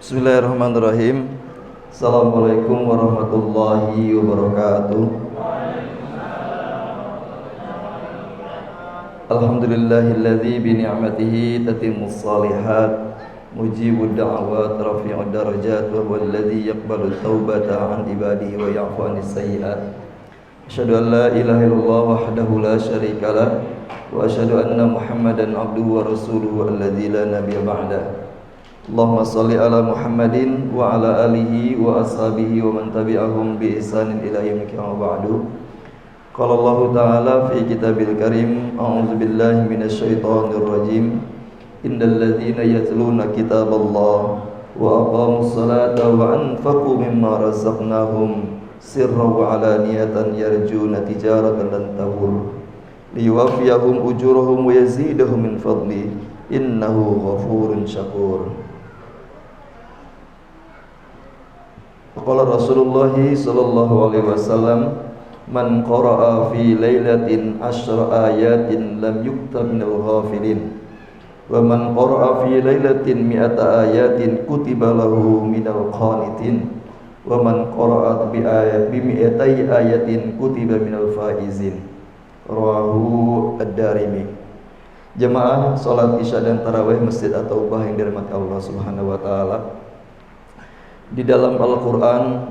Bismillahirrahmanirrahim. Assalamualaikum warahmatullahi wabarakatuh. Alhamdulillahilladzi bi ni'matihi tatimmus shalihat, mujibud da'awat, rafi'ud darajat, wa huwal ladzi yaqbalu taubata 'an ibadihi wa ya'fu 'anis sayyi'at. Asyhadu an la ilaha illallah wahdahu la syarikalah wa asyhadu anna Muhammadan 'abduhu wa rasuluhu alladzi la nabiyya ba'dah. Allahumma salli ala Muhammadin wa ala alihi wa ashabihi wa man tabi'ahum bi ihsanin ila yaumil qiyamah ba'du. Qala Allah Ta'ala fi kitabil karim, a'udzu billahi minasyaitonir rajim. Innal ladzina yatluna kitaballah wa aqamus salata wa anfaqu mimma razaqnahum sirran wa alaniyatan yarjuna tijaratan lan tabur liyuwaffiyahum ujurahum wa yazidahum min fadli innahu ghafurun syakur. Qala Rasulullah sallallahu alaihi wasallam, man qara'a fi lailatin asyra ayatin lam yuktab minal ghafilin wa man qara'a fi lailatin mi'ata ayatin kutiba lahu minal qanitin wa man qara'a bi mi'atai ayatin kutiba minal faizin. Rawahu ad-Darimi. Jemaah salat Isya dan tarawih Masjid At-Taubah yang dirahmati Allah Subhanahu wa taala. Di dalam Al-Qur'an,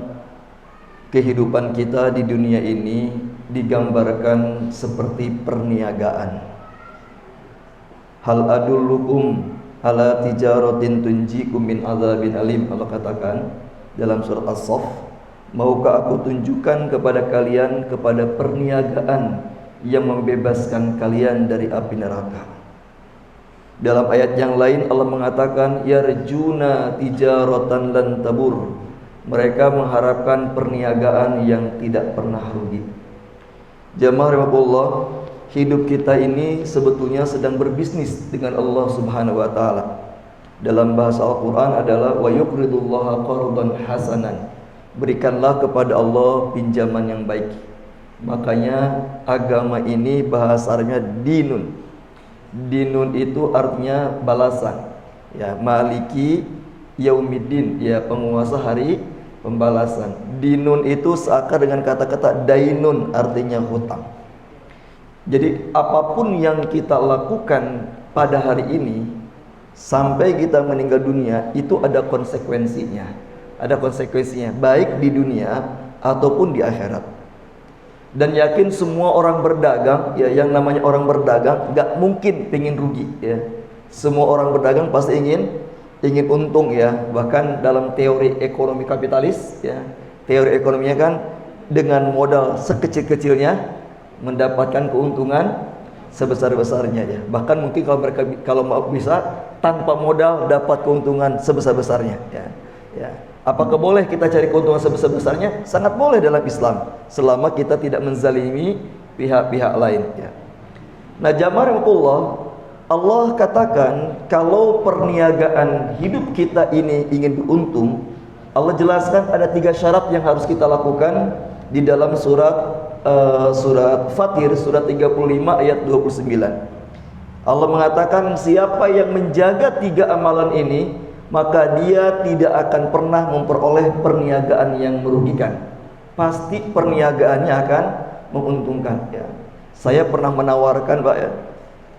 kehidupan kita di dunia ini digambarkan seperti perniagaan. Hal adullukum ala tijaratin tunjikum min adzabin alim. Allah katakan dalam surat As-Saff, maukah aku tunjukkan kepada kalian kepada perniagaan yang membebaskan kalian dari api neraka. Dalam ayat yang lain Allah mengatakan yarjuna tijaratan lan tabur. Mereka mengharapkan perniagaan yang tidak pernah rugi. Jamaah rahmatullah, hidup kita ini sebetulnya sedang berbisnis dengan Allah Subhanahu wa taala. Dalam bahasa Al-Qur'an adalah wa yuqridullaha qardan hasanan. Berikanlah kepada Allah pinjaman yang baik. Makanya agama ini bahasanya dinun. Dinun itu artinya balasan. Ya, maliki yaumiddin, ya penguasa hari pembalasan. Dinun itu seakar dengan kata-kata dainun, artinya hutang. Jadi apapun yang kita lakukan pada hari ini sampai kita meninggal dunia itu ada konsekuensinya. Ada konsekuensinya baik di dunia ataupun di akhirat. Dan yakin semua orang berdagang, ya yang namanya orang berdagang gak mungkin pengen rugi, ya. Semua orang berdagang pasti ingin untung, ya. Bahkan dalam teori ekonomi kapitalis, ya, teori ekonominya kan dengan modal sekecil-kecilnya mendapatkan keuntungan sebesar-besarnya, ya. Bahkan mungkin kalau mereka mau bisa tanpa modal dapat keuntungan sebesar-besarnya, ya. Ya. Apakah boleh kita cari keuntungan sebesar-besarnya? Sangat boleh dalam Islam, selama kita tidak menzalimi pihak-pihak lain, ya. Nah, jamaah rahmatullah, Allah katakan kalau perniagaan hidup kita ini ingin beruntung, Allah jelaskan ada 3 syarat yang harus kita lakukan di dalam surat Fatir, surat 35 ayat 29. Allah mengatakan siapa yang menjaga 3 amalan ini, maka dia tidak akan pernah memperoleh perniagaan yang merugikan. Pasti perniagaannya akan menguntungkan, ya. Saya pernah menawarkan, Pak, ya,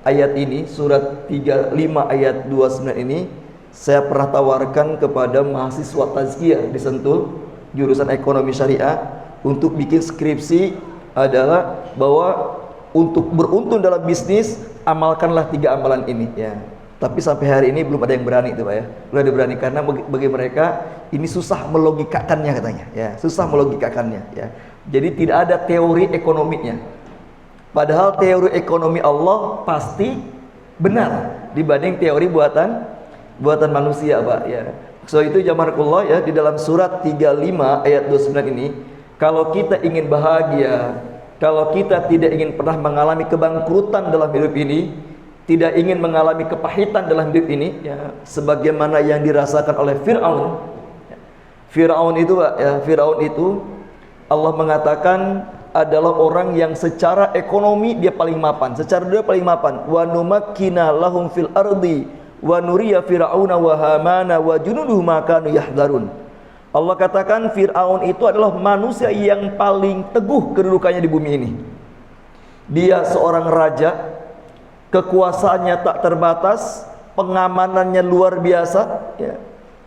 ayat ini, surat 35 ayat 29 ini saya pernah tawarkan kepada mahasiswa tazkiyah di Sentul jurusan ekonomi syariah untuk bikin skripsi adalah bahwa untuk beruntung dalam bisnis amalkanlah 3 amalan ini, ya. Tapi sampai hari ini belum ada yang berani itu, Pak, ya. Belum ada yang berani karena bagi mereka ini susah melogikakannya katanya, ya. Susah melogikakannya, ya. Jadi tidak ada teori ekonominya. Padahal teori ekonomi Allah pasti benar dibanding teori buatan manusia, Pak, ya. So itu jamaahullah, ya, di dalam surat 35 ayat 29 ini, kalau kita ingin bahagia, kalau kita tidak ingin pernah mengalami kebangkrutan dalam hidup ini, tidak ingin mengalami kepahitan dalam hidup ini, ya, sebagaimana yang dirasakan oleh Fir'aun. Fir'aun itu, Pak, ya, Fir'aun itu Allah mengatakan adalah orang yang secara ekonomi dia paling mapan, secara dia paling mapan. Wa numakkina lahum fil ardi wa nuriya fir'auna wa hamana wa junuduhum ma kanu yahdharun. Allah katakan Fir'aun itu adalah manusia yang paling teguh kedudukannya di bumi ini. Dia seorang raja, kekuasaannya tak terbatas, pengamanannya luar biasa, ya.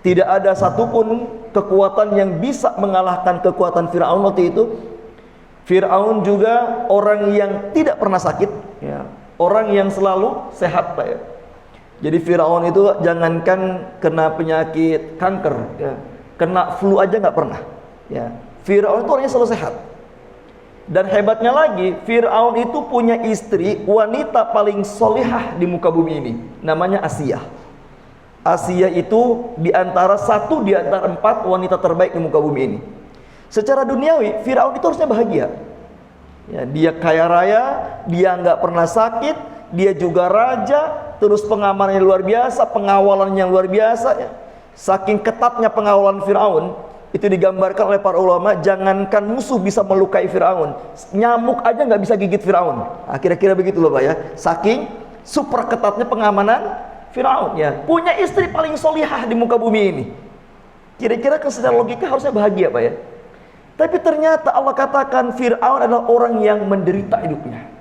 Tidak ada satupun kekuatan yang bisa mengalahkan kekuatan Fir'aun waktu itu. Fir'aun juga orang yang tidak pernah sakit, ya. Orang yang selalu sehat, Pak, ya. Jadi Fir'aun itu jangankan kena penyakit kanker, ya, kena flu aja nggak pernah, ya. Fir'aun itu orangnya selalu sehat. Dan hebatnya lagi, Fir'aun itu punya istri wanita paling solihah di muka bumi ini, namanya Asiyah. Asiyah itu di antara 4 wanita terbaik di muka bumi ini. Secara duniawi, Fir'aun itu harusnya bahagia, ya. Dia kaya raya, dia nggak pernah sakit, dia juga raja, terus pengamanannya luar biasa, pengawalannya luar biasa, ya. Saking ketatnya pengawalan Fir'aun, itu digambarkan oleh para ulama, jangankan musuh bisa melukai Fir'aun, nyamuk aja nggak bisa gigit Fir'aun. Nah, kira-kira begitu loh, Pak, ya. Saking super ketatnya pengamanan Fir'aun, ya. Punya istri paling solihah di muka bumi ini. Kira-kira secara logika harusnya bahagia, Pak, ya. Tapi ternyata Allah katakan Fir'aun adalah orang yang menderita hidupnya.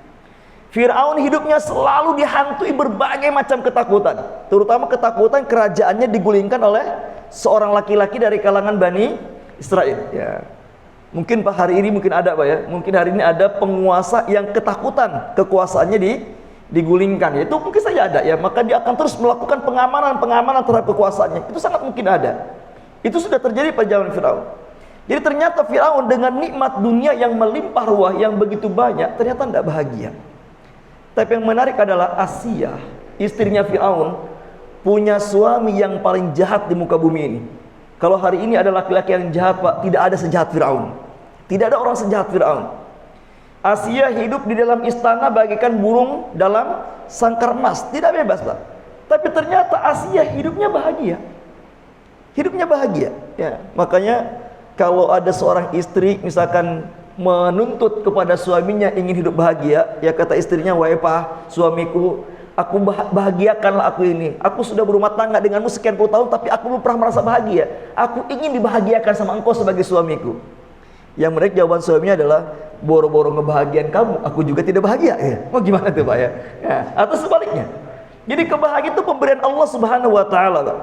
Fir'aun hidupnya selalu dihantui berbagai macam ketakutan, terutama ketakutan kerajaannya digulingkan oleh seorang laki-laki dari kalangan Bani Israel, ya. Mungkin Pak hari ini mungkin ada, Pak, ya. Mungkin hari ini ada penguasa yang ketakutan kekuasaannya digulingkan, itu mungkin saja ada, ya. Maka dia akan terus melakukan pengamanan terhadap kekuasaannya. Itu sangat mungkin ada. Itu sudah terjadi pada zaman Fir'aun. Jadi ternyata Fir'aun dengan nikmat dunia yang melimpah ruah yang begitu banyak, ternyata tidak bahagia. Tapi yang menarik adalah Asiyah, istrinya Fir'aun, punya suami yang paling jahat di muka bumi ini. Kalau hari ini ada laki-laki yang jahat, Pak, tidak ada sejahat Fir'aun. Tidak ada orang sejahat Fir'aun. Asiyah hidup di dalam istana bagaikan burung dalam sangkar emas, tidak bebas, Pak. Tapi ternyata Asiyah hidupnya bahagia. Hidupnya bahagia, ya. Makanya kalau ada seorang istri misalkan menuntut kepada suaminya ingin hidup bahagia, ya kata istrinya, "Wahai Pak, suamiku, aku bahagiakanlah aku ini. Aku sudah berumah tangga denganmu sekian puluh tahun, tapi aku belum pernah merasa bahagia. Aku ingin dibahagiakan sama engkau sebagai suamiku." Yang menarik jawaban suaminya adalah, "Boro-boro ngebahagiain kamu, aku juga tidak bahagia." Ya, mau gimana tuh, Pak, ya? Ya, atau sebaliknya. Jadi kebahagiaan itu pemberian Allah Subhanahu wa taala, Pak.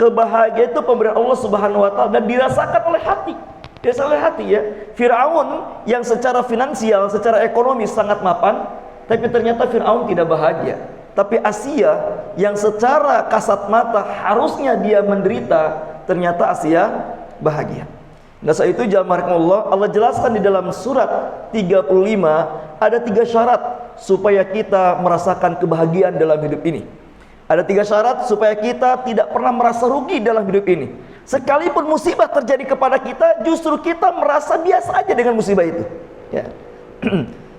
Kebahagiaan itu pemberian Allah Subhanahu wa taala dan dirasakan oleh hati. Dirasakan oleh hati, ya. Fir'aun yang secara finansial, secara ekonomi sangat mapan, tapi ternyata Fir'aun tidak bahagia. Tapi Asiyah yang secara kasat mata harusnya dia menderita, ternyata Asiyah bahagia. Nah, saat itu jamaah Allah jelaskan di dalam surat 35 ada 3 syarat supaya kita merasakan kebahagiaan dalam hidup ini. Ada 3 syarat supaya kita tidak pernah merasa rugi dalam hidup ini. Sekalipun musibah terjadi kepada kita, justru kita merasa biasa aja dengan musibah itu, ya.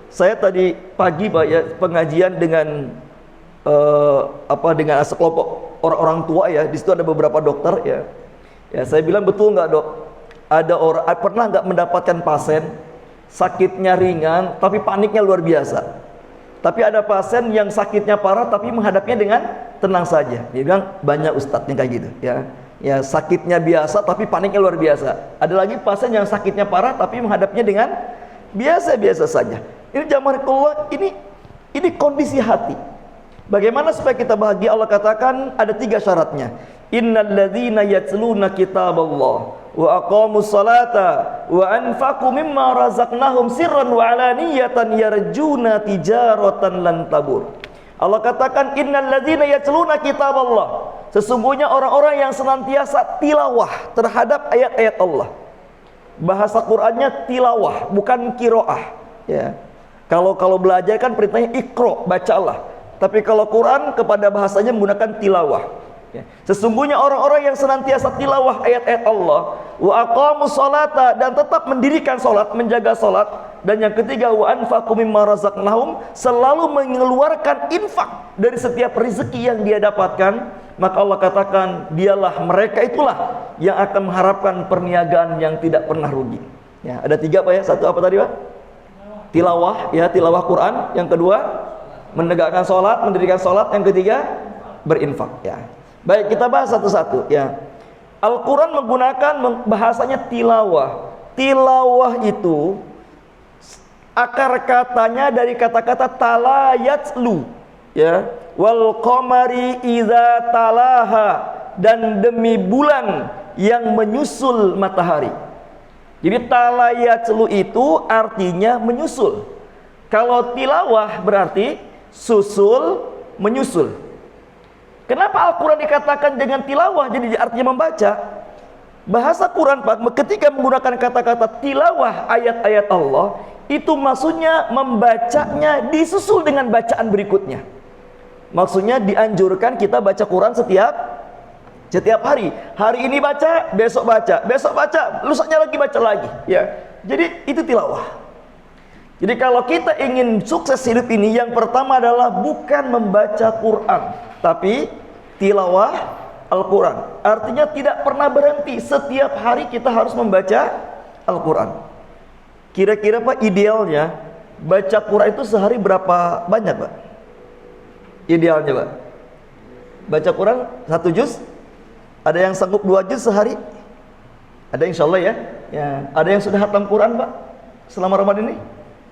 Saya tadi pagi, Pak, ya, pengajian dengan dengan sekelompok orang-orang tua, ya. Di situ ada beberapa dokter, ya. Ya, saya bilang, "Betul nggak, Dok? Ada orang pernah nggak mendapatkan pasien sakitnya ringan tapi paniknya luar biasa? Tapi ada pasien yang sakitnya parah tapi menghadapnya dengan tenang saja." Dia bilang, "Banyak Ustadz yang kayak gitu, ya. Ya, sakitnya biasa tapi paniknya luar biasa. Ada lagi pasien yang sakitnya parah tapi menghadapnya dengan biasa-biasa saja." Ini jamaah, ini kondisi hati. Bagaimana supaya kita bahagia? Allah katakan ada 3 syaratnya. Innalladzina yatluna kitaballah wa aqamus salata wa anfaqu mimma razaqnahum sirran wa alaniyatan yarjuna tijaratan lan tabur. Allah katakan innalladzina yatluna kitaballah. Sesungguhnya orang-orang yang senantiasa tilawah terhadap ayat-ayat Allah. Bahasa Qur'annya tilawah, bukan kiroah, ya. Kalau belajar kan perintahnya ikro, bacalah. Tapi kalau Quran kepada bahasanya menggunakan tilawah, ya. Sesungguhnya orang-orang yang senantiasa tilawah ayat-ayat Allah, wa aqamus salata, dan tetap mendirikan salat, menjaga salat, dan yang ketiga wa anfaqu mimma razaqnahum, selalu mengeluarkan infak dari setiap rezeki yang dia dapatkan, maka Allah katakan dialah, mereka itulah yang akan mengharapkan perniagaan yang tidak pernah rugi. Ya, ada 3, Pak, ya. Satu apa tadi, Pak? Tilawah, ya, tilawah Quran. Yang kedua menegakkan sholat, mendirikan sholat. Yang ketiga berinfak ya. Baik, kita bahas satu-satu ya. Al-Quran menggunakan bahasanya tilawah. Tilawah itu akar katanya dari kata-kata talayatlu ya, wal qamari idza talaha, dan demi bulan yang menyusul matahari. Jadi talayatlu itu artinya menyusul. Kalau tilawah berarti susul, menyusul. Kenapa Al-Quran dikatakan dengan tilawah, jadi artinya membaca? Bahasa Quran Pak, ketika menggunakan kata-kata tilawah ayat-ayat Allah, itu maksudnya membacanya disusul dengan bacaan berikutnya. Maksudnya dianjurkan kita baca Quran setiap hari. Hari ini baca, besok baca, lusanya lagi baca lagi. Ya, jadi itu tilawah. Jadi kalau kita ingin sukses hidup ini, yang pertama adalah bukan membaca Quran, tapi tilawah Al-Quran. Artinya tidak pernah berhenti. Setiap hari kita harus membaca Al-Quran. Kira-kira Pak, idealnya baca Quran itu sehari berapa banyak Pak? Idealnya Pak, baca Quran 1 juz. Ada yang sanggup 2 juz sehari? Ada, insya Allah ya. Ada yang sudah hatam Quran Pak selama Ramadan ini?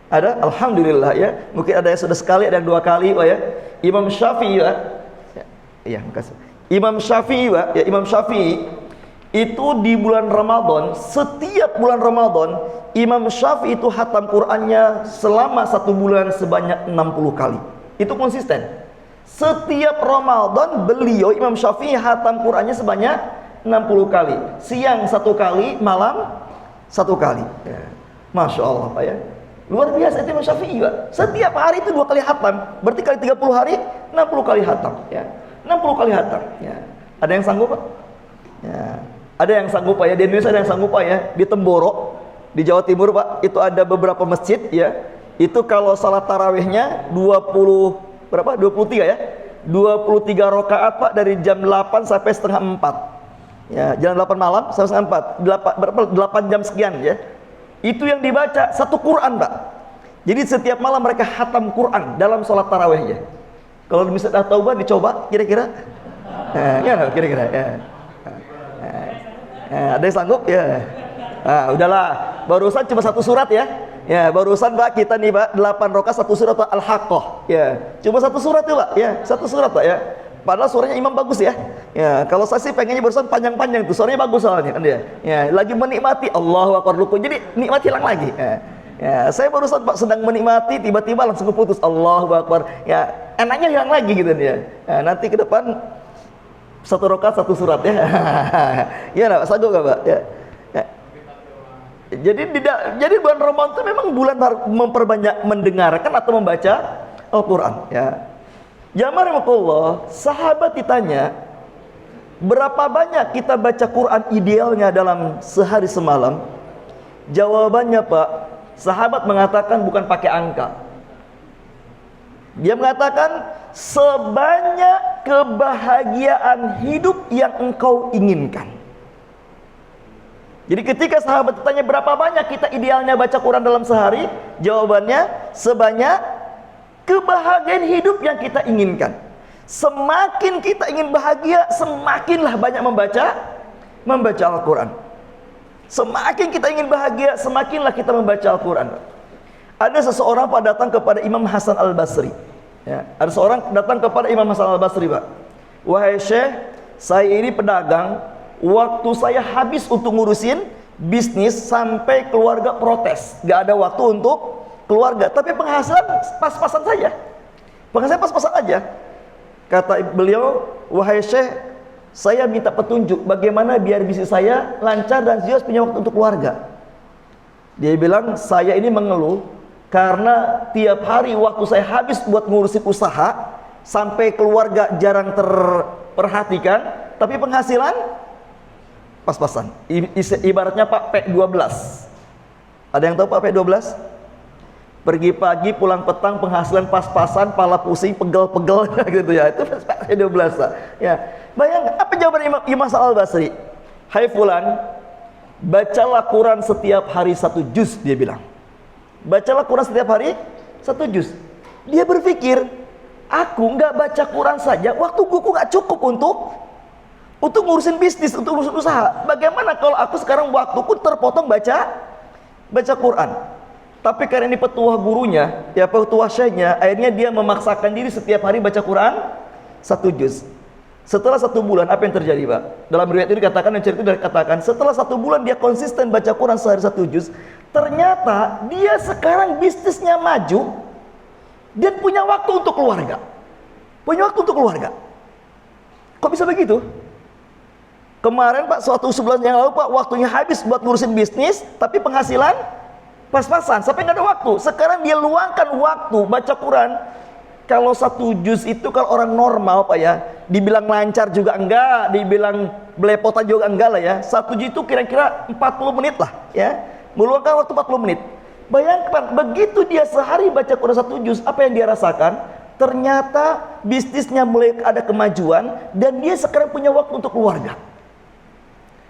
Ada? Alhamdulillah ya. Mungkin ada yang sudah sekali, ada yang 2 kali Pak ya. Imam Syafi'i Pak. Iya, makasih. Imam Syafi'i Pak, ya, Imam Syafi'i itu di bulan Ramadan, setiap bulan Ramadan Imam Syafi'i itu hatam Qur'annya selama 1 bulan sebanyak 60 kali. Itu konsisten. Setiap Ramadan beliau Imam Syafi'i hatam Qur'annya sebanyak 60 kali. Siang 1 kali, malam 1 kali. Ya. Masya Allah Pak ya. Luar biasa itu Imam Syafi'i Pak. Setiap hari itu 2 kali hatam. Berarti kali 30 hari 60 kali hatam ya. 60 kali hatam ya. Ada yang sanggup Pak? Ya. Ada yang sanggup Pak ya. Di Indonesia ada yang sanggup Pak ya. Di Temboro, di Jawa Timur Pak, itu ada beberapa masjid ya. Itu kalau salat tarawihnya 23 ya. 23 rakaat Pak, dari jam 8 sampai setengah 4. Ya, jam 8 malam sampai setengah 4. 8 jam sekian ya. Itu yang dibaca 1 Quran Pak. Jadi setiap malam mereka hatam Quran dalam salat tarawihnya. Kalau misalnya taubah dicoba kira-kira, ya kira-kira ya. Ada yang sanggup ya? Udahlah, barusan cuma 1 surat ya. Ya, barusan Pak kita nih Pak 8 rakaat 1 surat Al-Haqqah. Ya, cuma 1 surat tuh Pak. Ya, 1 surat Pak ya. Padahal suaranya imam bagus ya. Ya, kalau saya sih pengennya barusan panjang-panjang tuh, suaranya bagus soalnya kan dia. Ya, lagi menikmati Allahu Akbar ruku. Jadi nikmat hilang lagi. Ya, saya barusan Pak sedang menikmati, tiba-tiba langsung putus Allahu Akbar. Ya, enaknya hilang lagi gitu dia. Ya, nanti ke depan 1 rakaat 1 surat ya. Ya, Pak, sanggup enggak Pak? Ya. Ya. Jadi bulan Ramadan itu memang bulan memperbanyak mendengarkan atau membaca Al-Quran ya. Jamaah rahimakumullah, sahabat ditanya, berapa banyak kita baca Quran idealnya dalam sehari semalam? Jawabannya Pak, sahabat mengatakan bukan pakai angka. Dia mengatakan sebanyak kebahagiaan hidup yang engkau inginkan. Jadi ketika sahabat ditanya berapa banyak kita idealnya baca Quran dalam sehari, jawabannya sebanyak kebahagiaan hidup yang kita inginkan. Semakin kita ingin bahagia, semakinlah banyak membaca Al-Quran. Semakin kita ingin bahagia, semakinlah kita membaca Al-Quran. Ada seseorang Pak datang kepada Imam Hasan Al-Basri ya. Ada seorang datang kepada Imam Hasan Al-Basri Pak. Wahai Syekh, saya ini pedagang, waktu saya habis untuk ngurusin bisnis sampai keluarga protes, gak ada waktu untuk keluarga, tapi penghasilan pas-pasan saja. Penghasilan pas-pasan aja. Kata beliau, wahai Syekh, saya minta petunjuk bagaimana biar bisnis saya lancar dan saya punya waktu untuk keluarga. Dia bilang, saya ini mengeluh karena tiap hari waktu saya habis buat ngurusin usaha, sampai keluarga jarang terperhatikan, tapi penghasilan pas-pasan. Ibaratnya Pak P12. Ada yang tahu Pak P12? Pergi pagi, pulang petang, penghasilan pas-pasan, pala pusing, pegel-pegel gitu ya. Itu P12 lah. Ya. Bayangkan, apa jawaban Imam Hasan Al-Basri? Hai fulan, bacalah Quran setiap hari 1 juz, dia bilang. Bacalah Quran setiap hari 1 juz. Dia berpikir, Aku nggak baca Quran saja, waktu buku nggak cukup untuk ngurusin bisnis, untuk ngurusin usaha. Bagaimana kalau aku sekarang waktuku terpotong baca Quran? Tapi karena ini petuah gurunya, ya petuah syekhnya, akhirnya dia memaksakan diri setiap hari baca Quran 1 juz. Setelah 1 bulan, apa yang terjadi, Pak? Dalam riwayat ini dikatakan, yang cerita dikatakan, setelah 1 bulan dia konsisten baca Quran sehari 1 juz. Ternyata dia sekarang bisnisnya maju dan punya waktu untuk keluarga. Punya waktu untuk keluarga. Kok bisa begitu? Kemarin, Pak, suatu sebulan yang lalu, Pak, waktunya habis buat ngurusin bisnis, tapi penghasilan pas-pasan, sampai nggak ada waktu. Sekarang dia luangkan waktu baca Quran. Kalau 1 juz itu kalau orang normal, Pak, ya, dibilang lancar juga enggak, dibilang belepotan juga enggak lah ya. 1 juz itu kira-kira 40 menit lah ya, meluangkan waktu 40 menit. Bayangkan, begitu dia sehari baca Quran 1 juz, apa yang dia rasakan? Ternyata bisnisnya mulai ada kemajuan dan dia sekarang punya waktu untuk keluarga.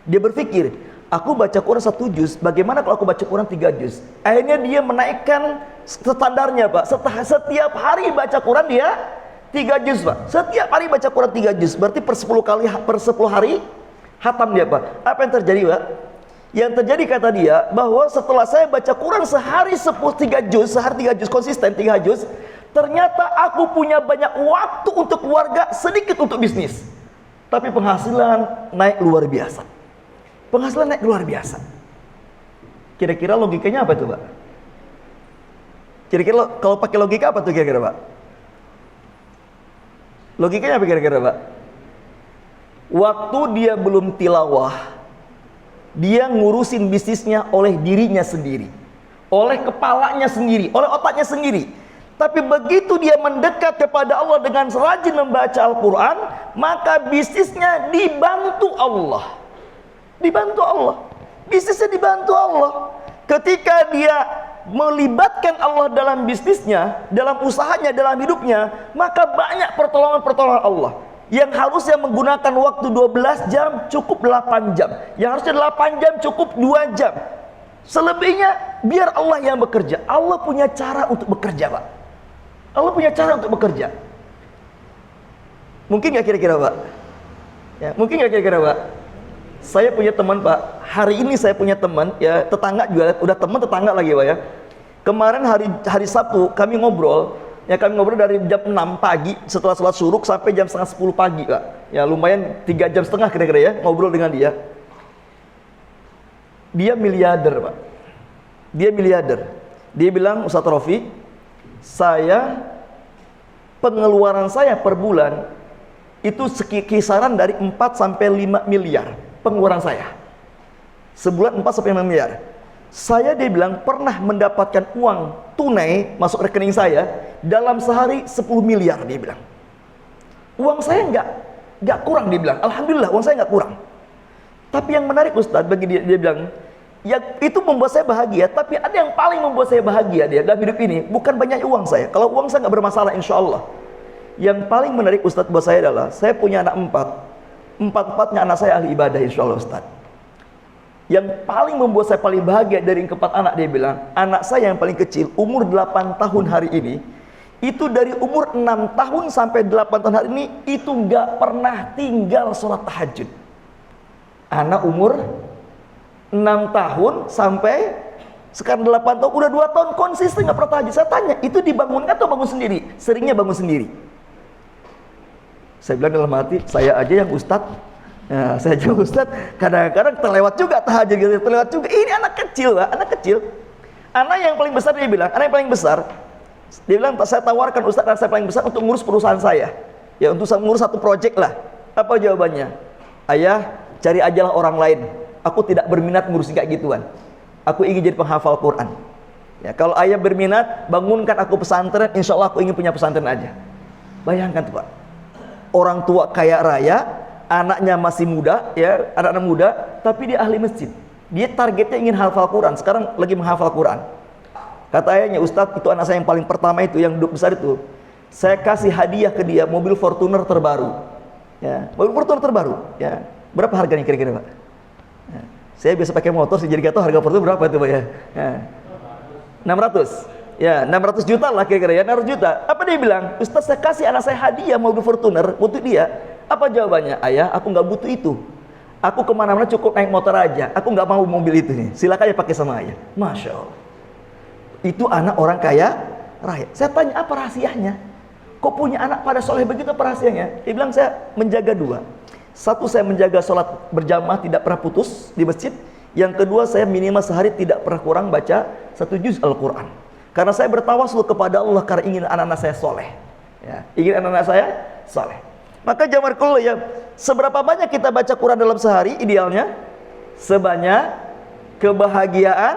Dia berpikir, aku baca Quran 1 juz, bagaimana kalau aku baca Quran 3 juz? Akhirnya dia menaikkan standarnya, Pak. Setiap hari baca Quran dia 3 juz, Pak. Setiap hari baca Quran 3 juz, berarti per 10 hari hatam dia, Pak. Apa yang terjadi, Pak? Yang terjadi, kata dia, bahwa setelah saya baca Quran sehari 3 juz, sehari 3 juz, konsisten 3 juz, ternyata aku punya banyak waktu untuk keluarga, sedikit untuk bisnis. Tapi penghasilan naik luar biasa. Penghasilan naik luar biasa. Kira-kira logikanya apa itu, Pak? Kira-kira kalau pakai logika apa tuh kira-kira, Pak? Logikanya apa kira-kira, Pak? Waktu dia belum tilawah, dia ngurusin bisnisnya oleh dirinya sendiri, oleh kepalanya sendiri, oleh otaknya sendiri. Tapi begitu dia mendekat kepada Allah dengan rajin membaca Al-Quran, maka bisnisnya dibantu Allah. Dibantu Allah. Bisnisnya dibantu Allah. Ketika dia melibatkan Allah dalam bisnisnya, dalam usahanya, dalam hidupnya, maka banyak pertolongan-pertolongan Allah. Yang harusnya menggunakan waktu 12 jam cukup 8 jam. Yang harusnya 8 jam cukup 2 jam. Selebihnya biar Allah yang bekerja. Allah punya cara untuk bekerja, Pak. Allah punya cara untuk bekerja. Mungkin gak kira-kira, Pak? Ya, mungkin gak kira-kira, Pak? Saya punya teman, Pak. Hari ini saya punya teman, ya, tetangga juga, udah teman tetangga lagi, Pak, ya. Kemarin hari Sabtu kami ngobrol, ya, kami ngobrol dari jam 6 pagi setelah sholat syuruk sampai jam setengah 10 pagi, Pak. Ya, lumayan 3 jam setengah kira-kira ya, ngobrol dengan dia. Dia miliarder, Pak. Dia miliarder. Dia bilang, Ustaz Rofi, pengeluaran saya per bulan itu kisaran dari 4 sampai 5 miliar pengeluaran saya. Sebulan 4 sampai 5 miliar. Dia bilang pernah mendapatkan uang tunai masuk rekening saya dalam sehari 10 miliar, dia bilang. Uang saya nggak kurang, dia bilang. Alhamdulillah, uang saya nggak kurang. Tapi yang menarik, Ustaz, bagi dia bilang, ya, itu membuat saya bahagia, tapi ada yang paling membuat saya bahagia dia dalam hidup ini, bukan banyak uang saya. Kalau uang saya nggak bermasalah, insya Allah. Yang paling menarik, Ustadz, buat saya adalah saya punya anak 4. Empat-empatnya anak saya ahli ibadah, insya Allah, Ustadz. Yang paling membuat saya paling bahagia dari keempat anak, dia bilang, anak saya yang paling kecil, umur 8 tahun hari ini, itu dari umur 6 tahun sampai 8 tahun hari ini, itu nggak pernah tinggal sholat tahajud. Anak umur 6 tahun sampai sekarang 8 tahun, udah 2 tahun konsisten nggak pernah tahajud. Saya tanya, itu dibangunkan atau bangun sendiri? Seringnya bangun sendiri. Saya bilang dalam hati, saya aja yang ustadz, ya, saya aja ustadz, kadang-kadang terlewat juga tahajud gitu, terlewat juga. Ini anak kecil, Pak, anak kecil. Anak yang paling besar, dia bilang, anak yang paling besar, dia bilang, saya tawarkan ustadz anak saya paling besar untuk ngurus perusahaan saya, ya, untuk ngurus satu proyek lah. Apa jawabannya? Ayah, cari ajalah orang lain. Aku tidak berminat ngurusin kayak gituan. Aku ingin jadi penghafal Quran. Ya, kalau ayah berminat, bangunkan aku pesantren, insya Allah aku ingin punya pesantren aja. Bayangkan tuh, Pak. Orang tua kaya raya, anaknya masih muda, ya, anak-anak muda, tapi dia ahli masjid. Dia targetnya ingin hafal Quran. Sekarang lagi menghafal Quran. Kata ayahnya, Ustadz, itu anak saya yang paling pertama itu, yang besar itu, saya kasih hadiah ke dia mobil Fortuner terbaru. Ya, mobil Fortuner terbaru. Ya, berapa harganya kira-kira, Pak? Ya, saya biasa pakai motor, jadi gak tahu harga Fortuner berapa itu, Pak, ya. 600. Ya, 600 juta lah kira-kira ya, 600 juta. Apa dia bilang? Ustaz, saya kasih anak saya hadiah mobil Fortuner untuk dia. Apa jawabannya? Ayah, aku nggak butuh itu. Aku kemana-mana cukup naik motor aja. Aku nggak mau mobil itu nih. Silakan ya pakai sama ayah. Masya Allah. Itu anak orang kaya raya. Saya tanya, apa rahasianya? Kok punya anak pada soleh begitu, apa rahasianya? Dia bilang, saya menjaga dua. Satu, saya menjaga sholat berjamaah tidak pernah putus di masjid. Yang kedua, saya minimal sehari tidak pernah kurang baca 1 juz Al-Quran. Karena saya bertawasul kepada Allah karena ingin anak-anak saya soleh. Ya, ingin anak-anak saya soleh. Maka jamar kulo ya, seberapa banyak kita baca Quran dalam sehari? Idealnya sebanyak kebahagiaan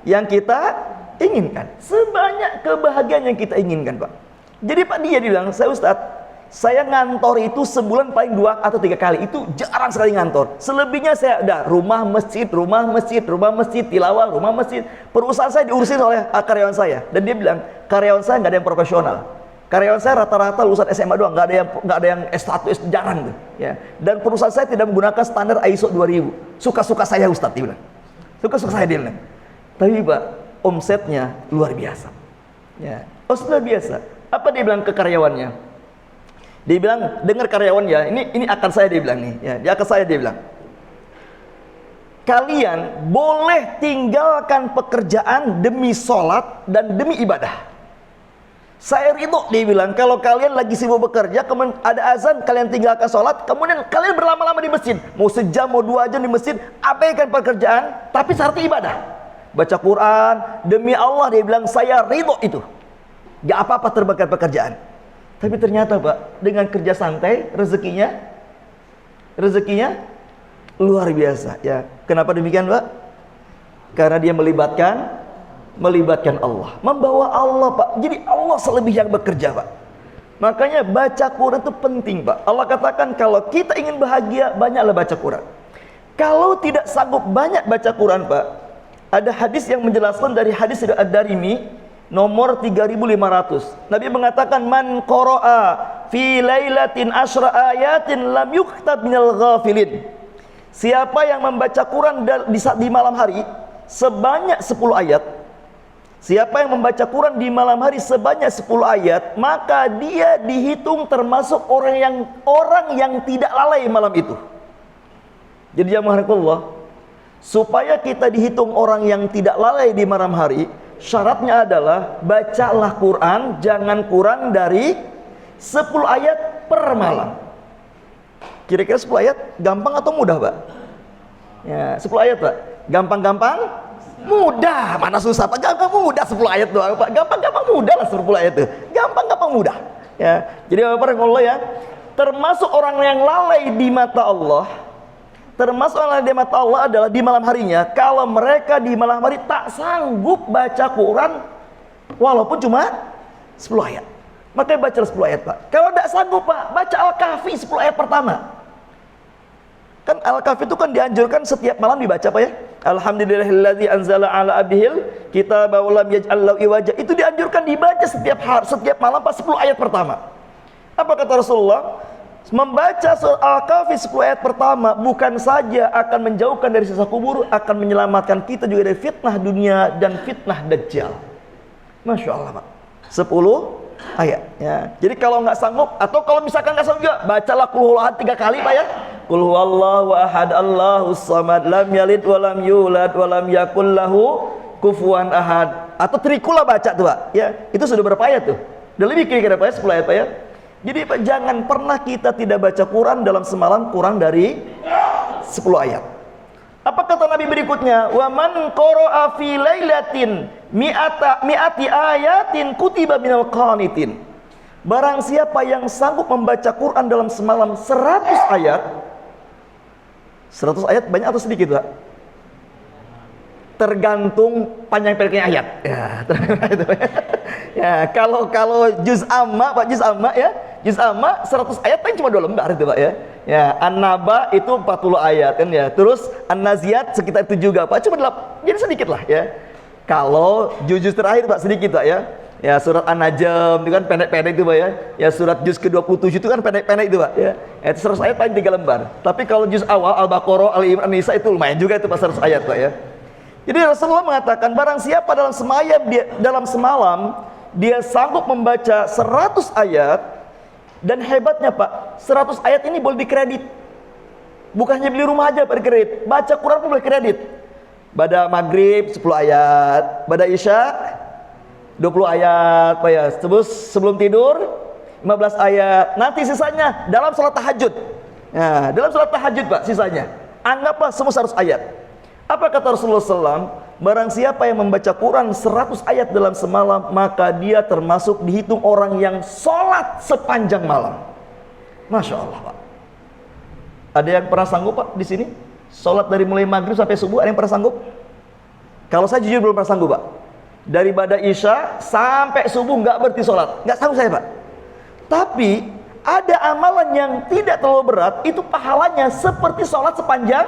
yang kita inginkan. Sebanyak kebahagiaan yang kita inginkan, Pak. Jadi Pak, dia bilang, saya Ustadz, saya ngantor itu sebulan paling 2 atau 3 kali. Itu jarang sekali ngantor. Selebihnya saya udah rumah masjid, tilawah, rumah masjid. Perusahaan saya diurusin oleh karyawan saya. Dan dia bilang, karyawan saya nggak ada yang profesional. Karyawan saya rata-rata lulusan SMA doang, nggak ada yang S1, jarang tuh. Ya. Dan perusahaan saya tidak menggunakan standar ISO 2000. Suka-suka saya Ustadz, dia bilang. Suka-suka saya, dia bilang. Tapi Pak, omsetnya luar biasa. Ya, luar biasa. Apa dia bilang ke karyawannya? Dia bilang, dengar karyawan ya, ini akan saya, dia bilang nih, ya, di akan saya dia bilang, kalian boleh tinggalkan pekerjaan demi sholat dan demi ibadah. Saya ridho, dia bilang, kalau kalian lagi sibuk bekerja, kemudian ada azan, kalian tinggalkan sholat, kemudian kalian berlama-lama di masjid, mau sejam, mau 2 jam di masjid, abaikan pekerjaan, tapi syaratnya ibadah. Baca Quran, demi Allah, dia bilang, saya ridho itu. Gak apa-apa terbakar pekerjaan. Tapi ternyata Pak, dengan kerja santai, rezekinya luar biasa. Ya, kenapa demikian Pak? Karena dia melibatkan Allah, membawa Allah Pak. Jadi Allah selebih yang bekerja Pak. Makanya baca Quran itu penting Pak. Allah katakan kalau kita ingin bahagia, banyaklah baca Quran. Kalau tidak sanggup banyak baca Quran Pak, ada hadis yang menjelaskan dari hadis Ad-Darimi nomor 3500. Nabi mengatakan, man qara'a fi lailatin asyra ayatin lam yuktab minal ghafilin. Siapa yang membaca Quran di malam hari sebanyak 10 ayat, siapa yang membaca Quran di malam hari sebanyak 10 ayat, maka dia dihitung termasuk orang yang tidak lalai malam itu. Jadi jamaah Allah, supaya kita dihitung orang yang tidak lalai di malam hari, syaratnya adalah bacalah Quran jangan kurang dari 10 ayat per malam. Kira-kira 10 ayat gampang atau mudah Pak? Ya, 10 ayat Pak. Gampang-gampang? Mudah. Mana susah Pak? Gampang mudah 10 ayat doang Pak. Gampang-gampang mudah lah 10 ayat itu. Gampang-gampang mudah. Ya. Jadi Bapak Allah ya, termasuk orang yang lalai di mata Allah. Termasuk orang di mata Allah adalah di malam harinya. Kalau mereka di malam hari tak sanggup baca Quran walaupun cuma 10 ayat, makanya baca 10 ayat Pak. Kalau tidak sanggup Pak, baca Al-Kahfi 10 ayat pertama. Kan Al-Kahfi itu kan dianjurkan setiap malam dibaca Pak ya. Alhamdulillahilladzi anzala ala abdihil kitaba wa lam yaj'al lahu iwaja. Itu dianjurkan dibaca setiap malam Pak, 10 ayat pertama. Apa kata Rasulullah? Membaca surah Al-Kahfi 10 ayat pertama bukan saja akan menjauhkan dari siksa kubur, akan menyelamatkan kita juga dari fitnah dunia dan fitnah Dajjal. Masya Allah Pak, 10 ayat ya. Jadi kalau nggak sanggup, atau kalau misalkan nggak sanggup juga, bacalah Qul huwallahu ahad 3 kali Pak ya. Qul huwallahu ahad Allahus samad lam yalid walam yulad walam yakul lahu kufuwan ahad. Atau trikulah baca tuh Pak ya. Itu sudah berapa ayat tuh? Udah lebih kira-kira Pak ya, 10 ayat Pak ya. Jadi Pak, jangan pernah kita tidak baca Quran dalam semalam kurang dari 10 ayat. Apa kata Nabi berikutnya? Wa man qara'a fi lailatin mi'ati ayatin kutiba minal qanitin. Barang siapa yang sanggup membaca Quran dalam semalam 100 ayat. 100 ayat banyak atau sedikit Pak? Tergantung panjang pendeknya ayat. Ya, kalau juz amma Pak, juz amma ya. Juz amma 100 ayat paling cuma 2 lembar itu Pak ya. Ya, An-Naba itu 40 ayat kan ya. Terus An-Naziat sekitar itu juga Pak, cuma 8. Jadi sedikit lah ya. Kalau juz terakhir Pak sedikit Pak ya. Ya, surat An-Najm itu kan pendek-pendek itu Pak ya. Ya, surat juz ke-27 itu kan pendek-pendek itu Pak ya. Itu 100 ayat paling 3 lembar. Tapi kalau juz awal Al-Baqarah, Al-Imran, An-Nisa itu lumayan juga itu Pak 100 ayat Pak ya. Jadi Rasulullah mengatakan barang siapa dalam semalam dia sanggup membaca 100 ayat, dan hebatnya Pak, 100 ayat ini boleh dikredit. Bukan hanya beli rumah aja Pak dikredit, baca Quran pun boleh kredit. Pada maghrib 10 ayat, pada isya 20 ayat Pak ya. Terus sebelum tidur 15 ayat. Nanti sisanya dalam salat tahajud. Nah, dalam salat tahajud Pak sisanya. Anggaplah semua 100 ayat. Apa kata Rasulullah SAW? Barang siapa yang membaca Quran 100 ayat dalam semalam, maka dia termasuk dihitung orang yang sholat sepanjang malam. Masya Allah Pak. Ada yang pernah sanggup Pak di sini? Sholat dari mulai maghrib sampai subuh, ada yang pernah sanggup? Kalau saya jujur belum pernah sanggup Pak. Daripada isya sampai subuh nggak berhenti sholat, nggak sanggup saya Pak. Tapi ada amalan yang tidak terlalu berat, itu pahalanya seperti sholat sepanjang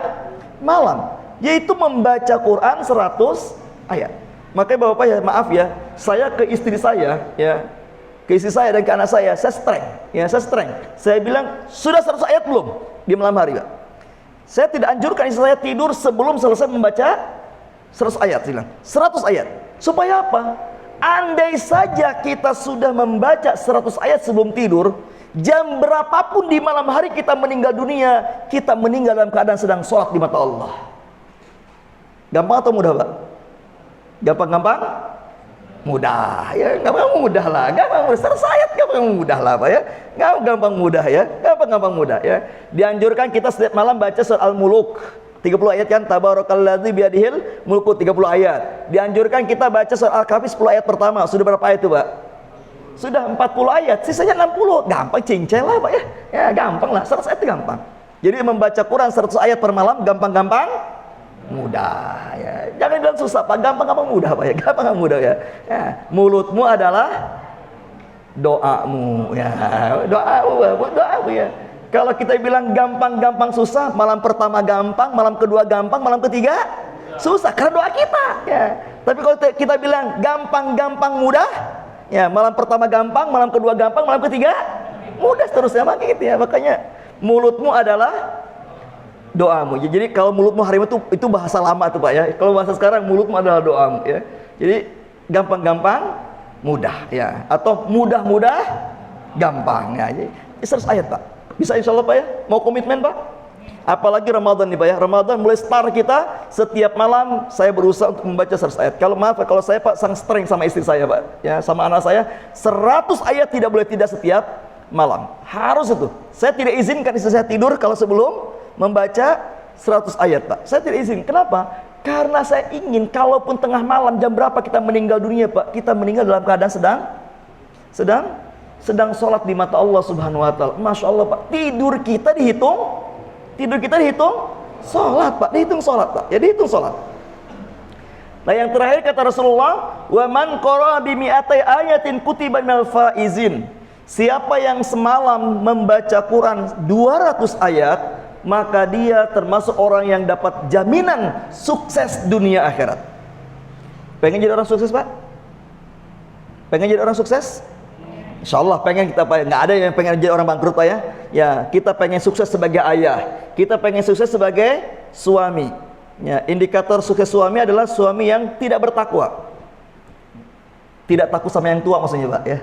malam, yaitu membaca Quran 100 ayat. Makanya Bapak ya, maaf ya, saya ke istri saya ya, ke istri saya dan ke anak saya streng. Saya bilang, sudah 100 ayat belum di malam hari Pak? Saya tidak anjurkan istri saya tidur sebelum selesai membaca 100 ayat. Saya bilang 100 ayat. Supaya apa? Andai saja kita sudah membaca 100 ayat sebelum tidur, jam berapapun di malam hari kita meninggal dunia, kita meninggal dalam keadaan sedang sholat di mata Allah. Gampang atau mudah Pak? Gampang? Mudah ya, gampang mudah lah, gampang mudah. 100 ayat gampang mudah lah Pak ya, gampang mudah ya, gampang mudah ya. Dianjurkan kita setiap malam baca surat Al-Muluk 30 ayat kan, tabarakalladzi biadihil mulku 30 ayat. Dianjurkan kita baca surat Al-Kahfi 10 ayat pertama. Sudah berapa ayat itu Pak? Sudah 40 ayat, sisanya 60. Gampang cincel lah Pak ya. Ya gampang lah, 100 ayat itu gampang. Jadi membaca Quran 100 ayat per malam gampang mudah ya. Jangan bilang susah Pak, gampang mudah Pak ya. Gampang mudah ya. Ya, mulutmu adalah doamu ya. Doamu ya. Kalau kita bilang gampang susah, malam pertama gampang, malam kedua gampang, malam ketiga susah karena doa kita ya. Tapi kalau kita bilang gampang mudah ya, malam pertama gampang, malam kedua gampang, malam ketiga mudah seterusnya gitu ya. Makanya mulutmu adalah doamu. Jadi kalau mulutmu hari itu bahasa lama tuh Pak ya. Kalau bahasa sekarang mulutmu adalah doamu ya. Jadi gampang mudah ya, atau mudah gampang ya. Jadi 100 ayat Pak. Bisa insya Allah Pak ya? Mau komitmen Pak? Apalagi Ramadan nih Pak ya. Ramadan mulai start kita, setiap malam saya berusaha untuk membaca 100 ayat. Kalau maaf kalau saya Pak sang streng sama istri saya Pak ya, sama anak saya, 100 ayat tidak boleh tidak setiap malam. Harus itu. Saya tidak izinkan istri saya tidur kalau sebelum membaca 100 ayat Pak. Saya tidak izin. Kenapa? Karena saya ingin kalaupun tengah malam jam berapa kita meninggal dunia Pak, kita meninggal dalam keadaan sedang sholat di mata Allah Subhanahu wa ta'ala. Masya Allah Pak, tidur kita dihitung sholat Pak, dihitung sholat Pak. Ya dihitung sholat. Nah yang terakhir kata Rasulullah, wa man qara'a bi mi'atai ayatin kutiba minal faizin. Siapa yang semalam membaca Quran 200 ayat, maka dia termasuk orang yang dapat jaminan sukses dunia akhirat. Pengen jadi orang sukses Pak? Pengen jadi orang sukses? Insya Allah pengen kita Pak. Nggak ada yang pengen jadi orang bangkrut Pak ya. Ya kita pengen sukses sebagai ayah, kita pengen sukses sebagai suami ya. Indikator sukses suami adalah suami yang tidak bertakwa, tidak takut sama yang tua maksudnya Pak ya.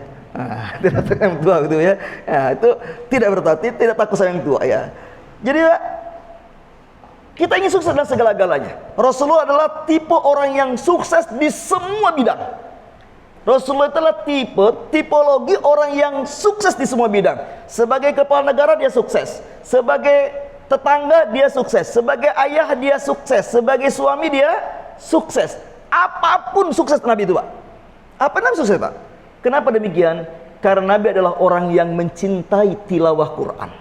Tidak takut sama yang tua gitu ya. Itu tidak bertakwa, tidak takut sama yang tua ya. Jadi kita ingin sukses dalam segala-galanya. Rasulullah adalah tipe orang yang sukses di semua bidang. Rasulullah adalah tipologi orang yang sukses di semua bidang. Sebagai kepala negara dia sukses, sebagai tetangga dia sukses, sebagai ayah dia sukses, sebagai suami dia sukses. Apapun sukses Nabi itu Pak. Apa Nabi sukses Pak? Kenapa demikian? Karena Nabi adalah orang yang mencintai tilawah Quran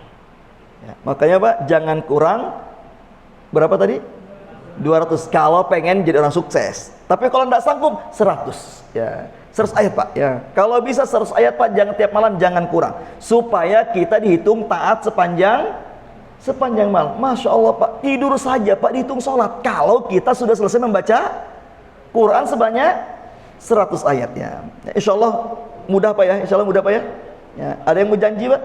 ya, makanya Pak jangan kurang berapa tadi? 200 kalau pengen jadi orang sukses. Tapi kalau tidak sanggup 100 ya. 100 ayat Pak ya. Kalau bisa 100 ayat Pak, jangan tiap malam, jangan kurang. Supaya kita dihitung taat sepanjang malam. Masya Allah Pak, tidur saja Pak dihitung sholat. Kalau kita sudah selesai membaca Quran sebanyak 100 ayat ya. Insya Allah mudah Pak ya. Insya Allah mudah Pak ya. Ya. Ada yang mau janji Pak?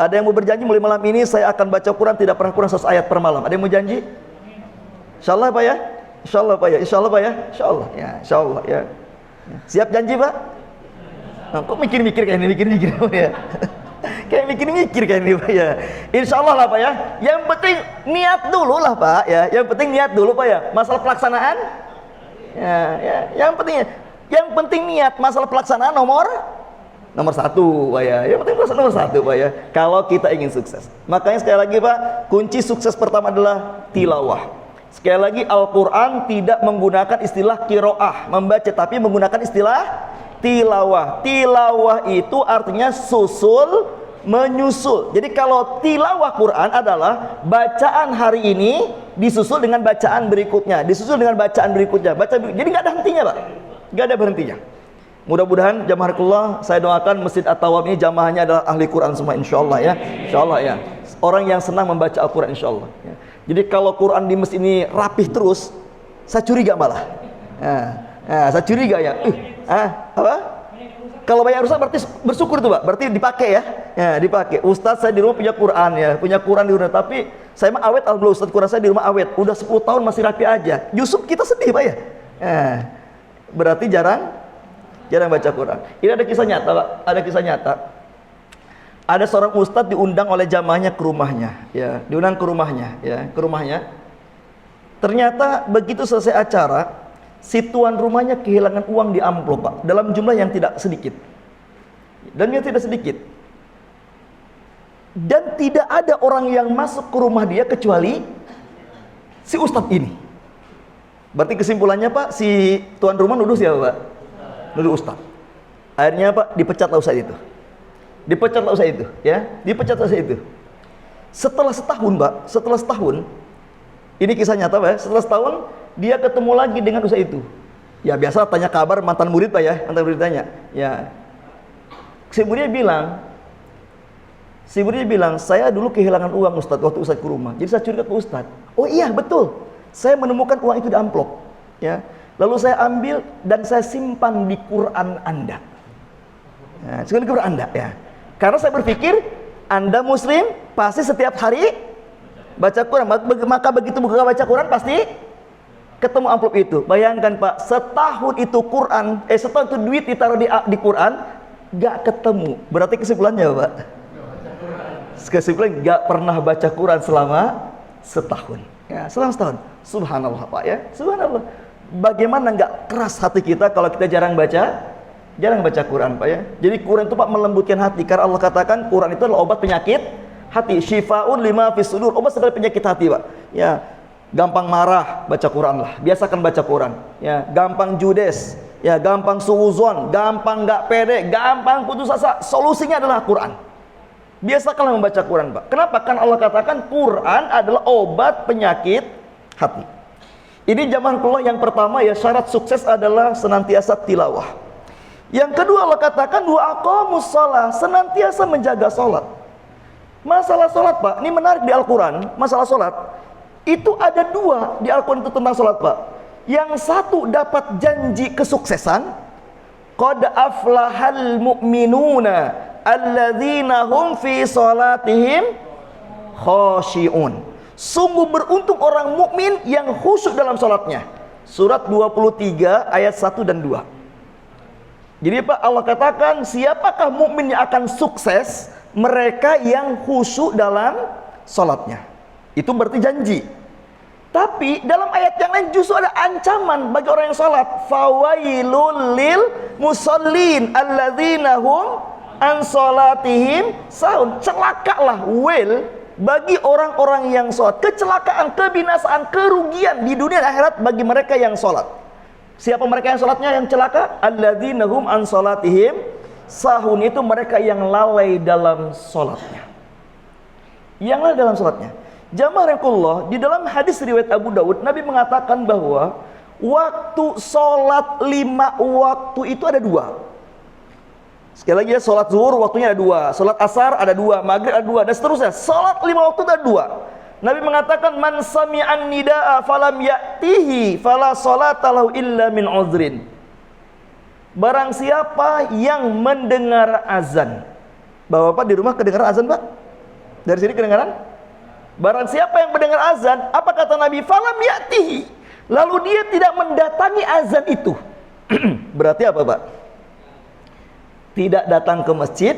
Ada yang mau berjanji mulai malam ini saya akan baca Quran tidak pernah kurang 100 ayat per malam. Ada yang mau janji? Insya Allah Pak ya. Insyaallah Pak ya, insyaallah Pak ya, insyaallah ya, insyaallah ya. Siap janji Pak? Nah, kok mikir-mikir kayak ini, mikir-mikir Pak ya? Kayak mikir-mikir kayak ini Pak ya. Insyaallah lah Pak ya. Yang penting niat dulu lah Pak ya. Yang penting niat dulu Pak ya. Masalah pelaksanaan ya, yang penting niat. Masalah pelaksanaan nomor satu Pak ya. Yang penting pelaksanaan nomor satu Pak ya. Kalau kita ingin sukses. Makanya sekali lagi Pak, kunci sukses pertama adalah tilawah. Sekali lagi, Al-Quran tidak menggunakan istilah qiraah, membaca, tapi menggunakan istilah tilawah. Tilawah itu artinya susul, menyusul. Jadi kalau tilawah Quran adalah bacaan hari ini disusul dengan bacaan berikutnya, disusul dengan bacaan berikutnya. Jadi nggak ada hentinya Pak, nggak ada berhentinya. Mudah-mudahan jamaahullah, saya doakan Masjid At-Tawab ini jamaahnya adalah ahli Quran semua, insyaallah ya, insyaallah ya. Orang yang senang membaca Al-Quran, insyaallah ya. Jadi kalau Quran di masjid ini rapih terus, saya curiga malah. Saya curiga ya. Apa? Kalau banyak rusak berarti bersyukur tuh Pak. Berarti dipakai ya. Ya, dipakai. Ustadz saya di rumah punya Quran ya, punya Quran di rumah. Tapi saya mah awet, alhamdulillah Ustadz Quran saya di rumah awet. Udah 10 tahun masih rapi aja. Justru kita sedih Pak ya. Berarti jarang baca Quran. Ini ada kisah nyata Pak. Ada kisah nyata. Ada seorang ustadz diundang oleh jamaahnya ke rumahnya, ya, diundang ke rumahnya, ya, ke rumahnya. Ternyata begitu selesai acara, si tuan rumahnya kehilangan uang di amplop, Pak, dalam jumlah yang tidak sedikit. Dan yang tidak sedikit. Dan tidak ada orang yang masuk ke rumah dia kecuali si ustadz ini. Berarti kesimpulannya Pak, si tuan rumah nuduh siapa Pak? Nuduh ustadz. Akhirnya Pak, dipecatlah ustadz itu. Dipecatlah ustaz itu, ya, dipecatlah ustaz itu. Setelah setahun, Pak, setelah setahun, ini kisah nyata, Pak, ya, setelah setahun dia ketemu lagi dengan ustaz itu. Ya biasa tanya kabar mantan murid Pak ya, mantan murid tanya. Ya, si muridnya bilang, saya dulu kehilangan uang Ustaz waktu Ustaz ke rumah. Jadi saya curiga ke Ustaz. Oh iya betul, saya menemukan uang itu di amplop. Ya, lalu saya ambil dan saya simpan di Quran Anda. Nah, di Quran Anda ya. Karena saya berpikir Anda muslim pasti setiap hari baca Quran, maka begitu buka baca Quran pasti ketemu amplop itu. Bayangkan Pak, setahun itu setahun itu duit ditaruh di Quran, gak ketemu. Berarti kesimpulannya Pak, kesimpulannya gak pernah baca Quran selama setahun. Ya, selama setahun. Subhanallah Pak ya, subhanallah. Bagaimana gak keras hati kita kalau kita jarang baca Quran Pak ya. Jadi Quran itu Pak melembutkan hati, karena Allah katakan Quran itu adalah obat penyakit hati, syifaun lima fis sudur, obat segala penyakit hati Pak ya. Gampang marah, baca Quran lah, biasakan baca Quran ya. Gampang judes ya, gampang suuzon, gampang gak pede, gampang putus asa, solusinya adalah Quran. Biasakanlah membaca Quran Pak. Kenapa? Kan Allah katakan Quran adalah obat penyakit hati. Ini jamaahullah yang pertama ya, syarat sukses adalah senantiasa tilawah. Yang kedua Allah katakan wa aqamus shalah, senantiasa menjaga salat. Masalah salat Pak, ini menarik di Al-Quran. Masalah salat itu ada dua di Al-Quran itu tentang salat Pak. Yang satu dapat janji kesuksesan, qad aflahal mu'minuna alladzina hum fi salatihim khashi'un. Sungguh beruntung orang mukmin yang khusyuk dalam salatnya. Surat 23 ayat 1 dan 2. Jadi Pak, Allah katakan siapakah mukmin yang akan sukses? Mereka yang khusyuk dalam salatnya. Itu berarti janji. Tapi dalam ayat yang lain justru ada ancaman bagi orang yang salat. Fawailul lil musallin alladzina hum an salatihim sahun. Celakalah, bagi orang-orang yang salat. Kecelakaan, kebinasaan, kerugian di dunia dan akhirat bagi mereka yang salat. Siapa mereka yang salatnya yang celaka? Alladzina hum an salatihim sahun, itu mereka yang lalai dalam salatnya. Yang lalai dalam salatnya. Jamaahullah, di dalam hadis riwayat Abu Daud, Nabi mengatakan bahwa waktu salat 5 waktu itu ada 2. Sekali lagi ya, salat zuhur waktunya ada 2, salat asar ada 2, maghrib ada 2, dan seterusnya. Salat 5 waktu ada 2. Nabi mengatakan man sami'an nida'a falam ya'tihi fala salata lahu illa min uzrin. Barang siapa yang mendengar azan. Bapak di rumah kedengaran azan Pak? Dari sini kedengaran? Barang siapa yang mendengar azan, apa kata Nabi? Falam ya'tihi, lalu dia tidak mendatangi azan itu, berarti apa Pak? Tidak datang ke masjid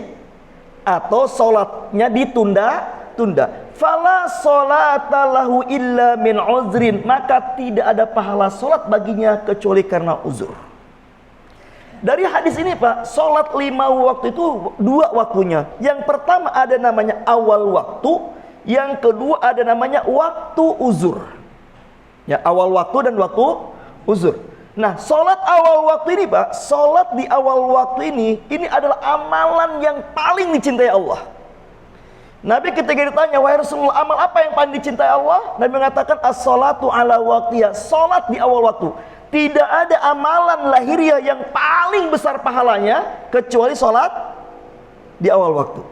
atau sholatnya ditunda-tunda. Fala sholata lahu illa min uzrin, maka tidak ada pahala sholat baginya kecuali karena uzur. Dari hadis ini Pak, sholat 5 waktu itu 2 waktunya. Yang pertama ada namanya awal waktu, yang kedua ada namanya waktu uzur. Ya, awal waktu dan waktu uzur. Nah, sholat awal waktu ini Pak, sholat di awal waktu ini adalah amalan yang paling dicintai Allah. Nabi ketika ditanya, wahai Rasulullah, amal apa yang paling dicintai Allah? Nabi mengatakan, as-sholatu ala waqtiha, sholat di awal waktu. Tidak ada amalan lahiriah yang paling besar pahalanya kecuali sholat di awal waktu.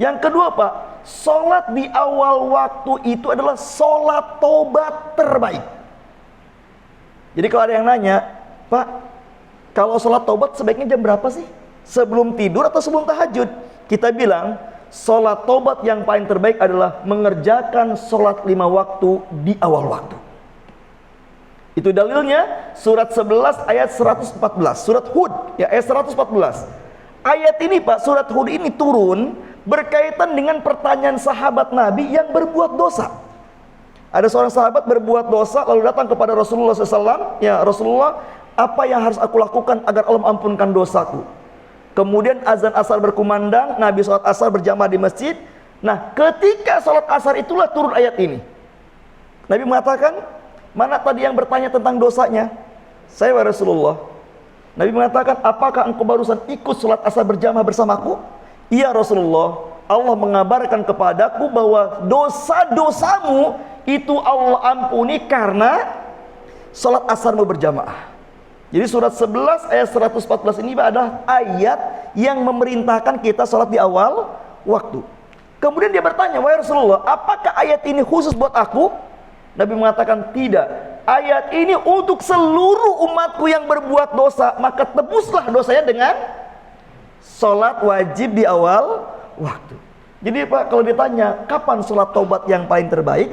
Yang kedua Pak, sholat di awal waktu itu adalah sholat tobat terbaik. Jadi kalau ada yang nanya, Pak, kalau sholat tobat sebaiknya jam berapa sih? Sebelum tidur atau sebelum tahajud? Kita bilang, sholat tobat yang paling terbaik adalah mengerjakan sholat 5 waktu di awal waktu. Itu dalilnya surat 11 ayat 114, surat Hud ya, ayat 114. Ayat ini Pak, surat Hud ini turun berkaitan dengan pertanyaan sahabat Nabi yang berbuat dosa. Ada seorang sahabat berbuat dosa lalu datang kepada Rasulullah SAW, ya Rasulullah, apa yang harus aku lakukan agar Allah ampunkan dosaku? Kemudian azan asar berkumandang, Nabi sholat asar berjamaah di masjid. Nah, ketika sholat asar itulah turun ayat ini. Nabi mengatakan, mana tadi yang bertanya tentang dosanya? Saya wahai Rasulullah. Nabi mengatakan, apakah engkau barusan ikut sholat asar berjamaah bersamaku? Iya Rasulullah, Allah mengabarkan kepadaku bahwa dosa-dosamu itu Allah ampuni karena sholat asarmu berjamaah. Jadi surat 11 ayat 114 ini adalah ayat yang memerintahkan kita sholat di awal waktu. Kemudian dia bertanya, wahai Rasulullah, apakah ayat ini khusus buat aku? Nabi mengatakan tidak. Ayat ini untuk seluruh umatku yang berbuat dosa, maka tebuslah dosanya dengan sholat wajib di awal waktu. Jadi Pak, kalau ditanya kapan sholat taubat yang paling terbaik,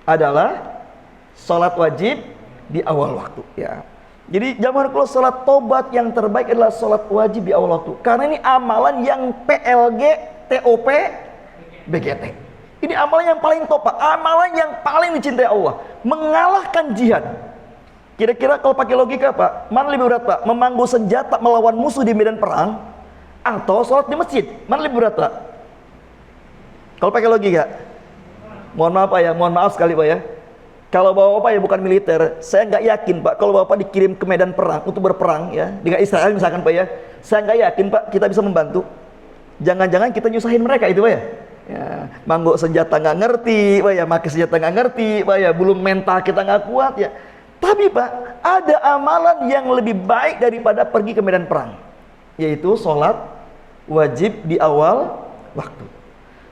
adalah sholat wajib di awal waktu ya. Jadi zaman kalau sholat taubat yang terbaik adalah sholat wajib di awal waktu, karena ini amalan yang PLG, TOP, BGT. Ini amalan yang paling top, amalan yang paling dicintai Allah, mengalahkan jihad. Kira-kira kalau pakai logika Pak, mana lebih berat Pak? Memanggu senjata melawan musuh di medan perang atau sholat di masjid? Mana lebih berat Pak? Kalau pakai logika, mohon maaf Pak ya, mohon maaf sekali Pak ya. Kalau Bapak ya bukan militer, saya nggak yakin Pak kalau Bapak dikirim ke medan perang untuk berperang ya dengan Israel misalkan Pak ya, saya nggak yakin Pak kita bisa membantu. Jangan-jangan kita nyusahin mereka itu Pak ya. Ya, mangguk senjata nggak ngerti, Pak ya, pakai senjata nggak ngerti, Pak ya, belum mental kita nggak kuat ya. Tapi Pak, ada amalan yang lebih baik daripada pergi ke medan perang, yaitu sholat wajib di awal waktu.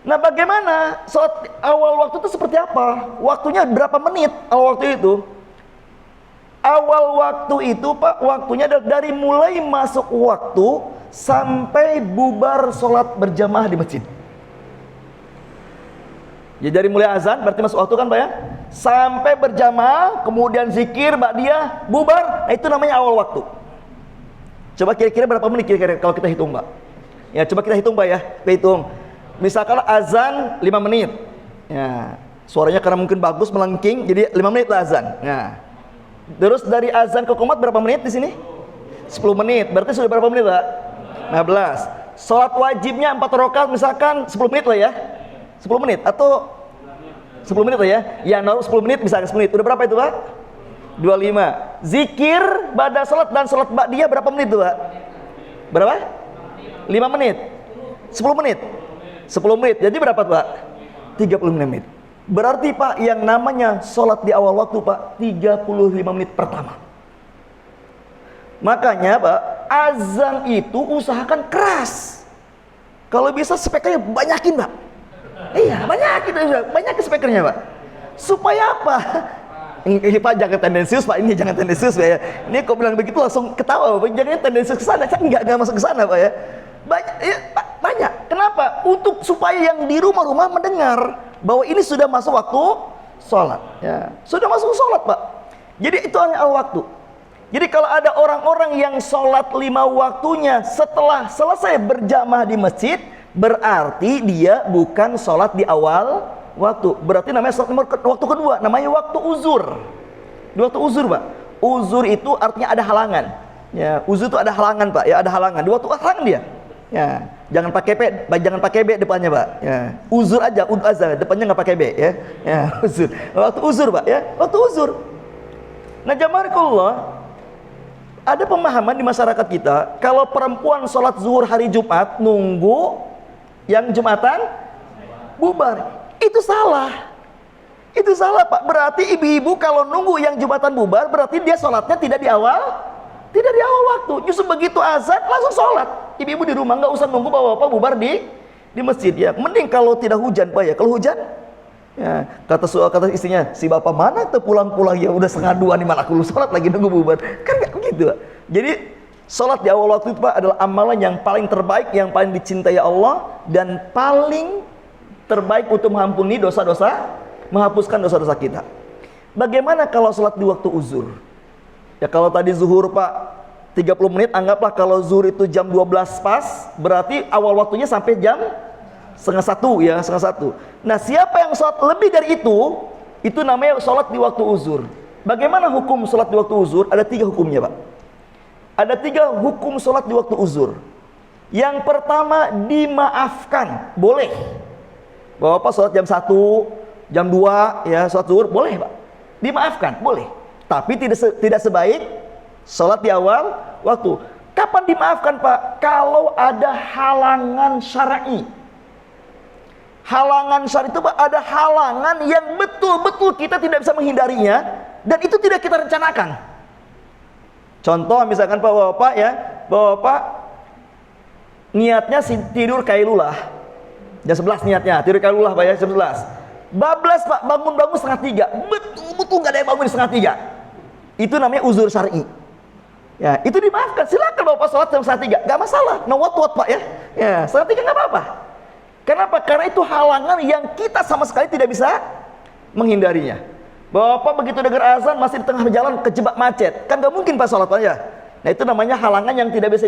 Nah, bagaimana sholat awal waktu itu seperti apa? Waktunya berapa menit awal waktu itu? Awal waktu itu Pak, waktunya dari mulai masuk waktu sampai bubar sholat berjamaah di masjid. Ya, dari mulai azan berarti masuk waktu kan Pak ya, sampai berjamaah, kemudian zikir, ba'diyah, bubar, nah itu namanya awal waktu. Coba kira-kira berapa menit kira-kira kalau kita hitung Pak? Ya coba kita hitung Pak ya, kita hitung. Misalkan azan 5 menit, ya suaranya karena mungkin bagus melengking, jadi 5 menit lah azan. Nah, terus dari azan ke qomat berapa menit di sini? 10 menit, berarti sudah berapa menit Pak? 15. Sholat wajibnya 4 rakaat misalkan 10 menit lah ya. 10 menit atau 10 menit lah ya. Ya, naruh 10 menit bisa 10 menit. Udah berapa itu Pak? 25. Zikir, ba'da salat dan salat ba'diyah berapa menit itu Pak? Berapa? 5 menit. 10 menit. 10 menit. Jadi berapa tuh Pak? 35 menit. Berarti Pak yang namanya salat di awal waktu Pak 35 menit pertama. Makanya Pak, azan itu usahakan keras. Kalau bisa spekernya banyakin Pak. Iya, banyak speakernya Pak. Supaya apa? Ini Pak jangan tendensius Pak, ini jangan tendensius Pak ya. Ini kok bilang begitu langsung ketawa Pak, jangan tendensius ke sana. Saya enggak masuk ke sana Pak ya. Banyak ya, Pak, banyak. Kenapa? Untuk supaya yang di rumah-rumah mendengar bahwa ini sudah masuk waktu sholat. Ya, sudah masuk sholat Pak. Jadi itu hanya al-waktu. Jadi kalau ada orang-orang yang sholat 5 waktunya setelah selesai berjamaah di masjid, berarti dia bukan sholat di awal waktu. Berarti namanya sholat waktu kedua, namanya waktu uzur. Di waktu uzur Pak. Uzur itu artinya ada halangan. Ya, uzur itu ada halangan Pak. Ya, ada halangan. Di waktu halangan dia. Ya, jangan pakai B depannya Pak. Ya, uzur aja, azza, depannya nggak pakai B ya. Ya, uzur. Waktu uzur Pak ya, waktu uzur. Nah, jamaahullah, ada pemahaman di masyarakat kita, kalau perempuan sholat zuhur hari Jumat nunggu yang Jumatan bubar, itu salah. Itu salah Pak. Berarti ibu-ibu kalau nunggu yang Jumatan bubar, berarti dia sholatnya tidak di awal waktu. Justru begitu azan langsung sholat. Ibu-ibu di rumah nggak usah nunggu bapak-bapak bubar di masjid ya. Mending kalau tidak hujan Pak ya. Kalau hujan ya, kata istrinya, si bapak mana tuh pulang-pulang ya, udah 1:30 nih malah aku sholat lagi nunggu bubar. Kan nggak begitu Pak. Jadi sholat di awal waktu itu Pak adalah amalan yang paling terbaik, yang paling dicintai Allah, dan paling terbaik untuk mengampuni dosa-dosa, menghapuskan dosa-dosa kita. Bagaimana kalau sholat di waktu uzur? Ya kalau tadi zuhur Pak 30 menit, anggaplah kalau zuhur itu jam 12 pas, berarti awal waktunya sampai jam setengah 1 ya, setengah 1. Nah, siapa yang sholat lebih dari itu namanya sholat di waktu uzur. Bagaimana hukum sholat di waktu uzur? Ada 3 hukumnya Pak. Ada 3 hukum sholat di waktu uzur. Yang pertama, dimaafkan, boleh. Bapak sholat jam 1, jam 2 ya, sholat zuhur boleh Pak, dimaafkan, boleh. Tapi tidak sebaik sholat di awal waktu. Kapan dimaafkan Pak? Kalau ada halangan syar'i. Halangan syar'i itu Pak, ada halangan yang betul-betul kita tidak bisa menghindarinya, dan itu tidak kita rencanakan. Contoh misalkan Bapak ya, Bapak niatnya tidur kailulah jam 11, niatnya tidur kailulah Pak ya, jam 11. Bablas Pak, bangun-bangun setengah 3, betul-betul nggak ada yang bangun di setengah 3. Itu namanya uzur syar'i. Ya, itu dimaafkan. Silakan Bapak sholat jam setengah 3, nggak masalah. No what Pak ya. Ya, setengah 3 nggak apa-apa. Kenapa? Karena itu halangan yang kita sama sekali tidak bisa menghindarinya. Bapak begitu dengar azan masih di tengah jalan kejebak macet, kan nggak mungkin Pak sholat Pak ya. Nah, itu namanya halangan yang tidak bisa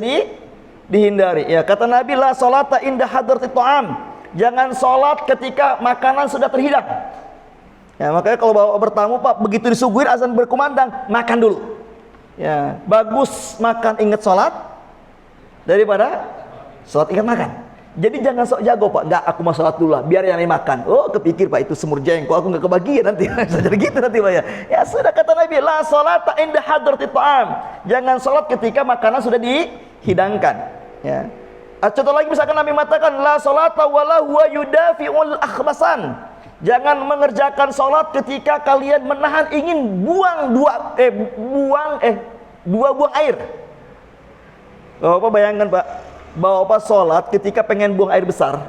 dihindari. Ya, kata Nabi, la sholata inda hadratit ta'am. Jangan sholat ketika makanan sudah terhidang. Ya, makanya kalau bawa bertamu Pak, begitu disuguhin azan berkumandang, makan dulu. Ya, bagus makan ingat sholat daripada sholat ingat makan. Jadi jangan sok jago Pak, enggak, aku mau sholat dulu lah, biar yang lain makan. Oh, kepikir Pak, itu semur jengkol, aku nggak kebagian nanti. Bisa jadi gitu nanti Pak ya. Ya sudah, kata Nabi, la sholata inda hadratit ta'am. Jangan sholat ketika makanan sudah dihidangkan. Ya. Contoh lagi misalkan Nabi mengatakan la sholata wala huwa yudafi'ul akhbasan. Jangan mengerjakan sholat ketika kalian menahan ingin buang dua buang air. Bapak bayangkan Pak, Bapak sholat ketika pengen buang air besar,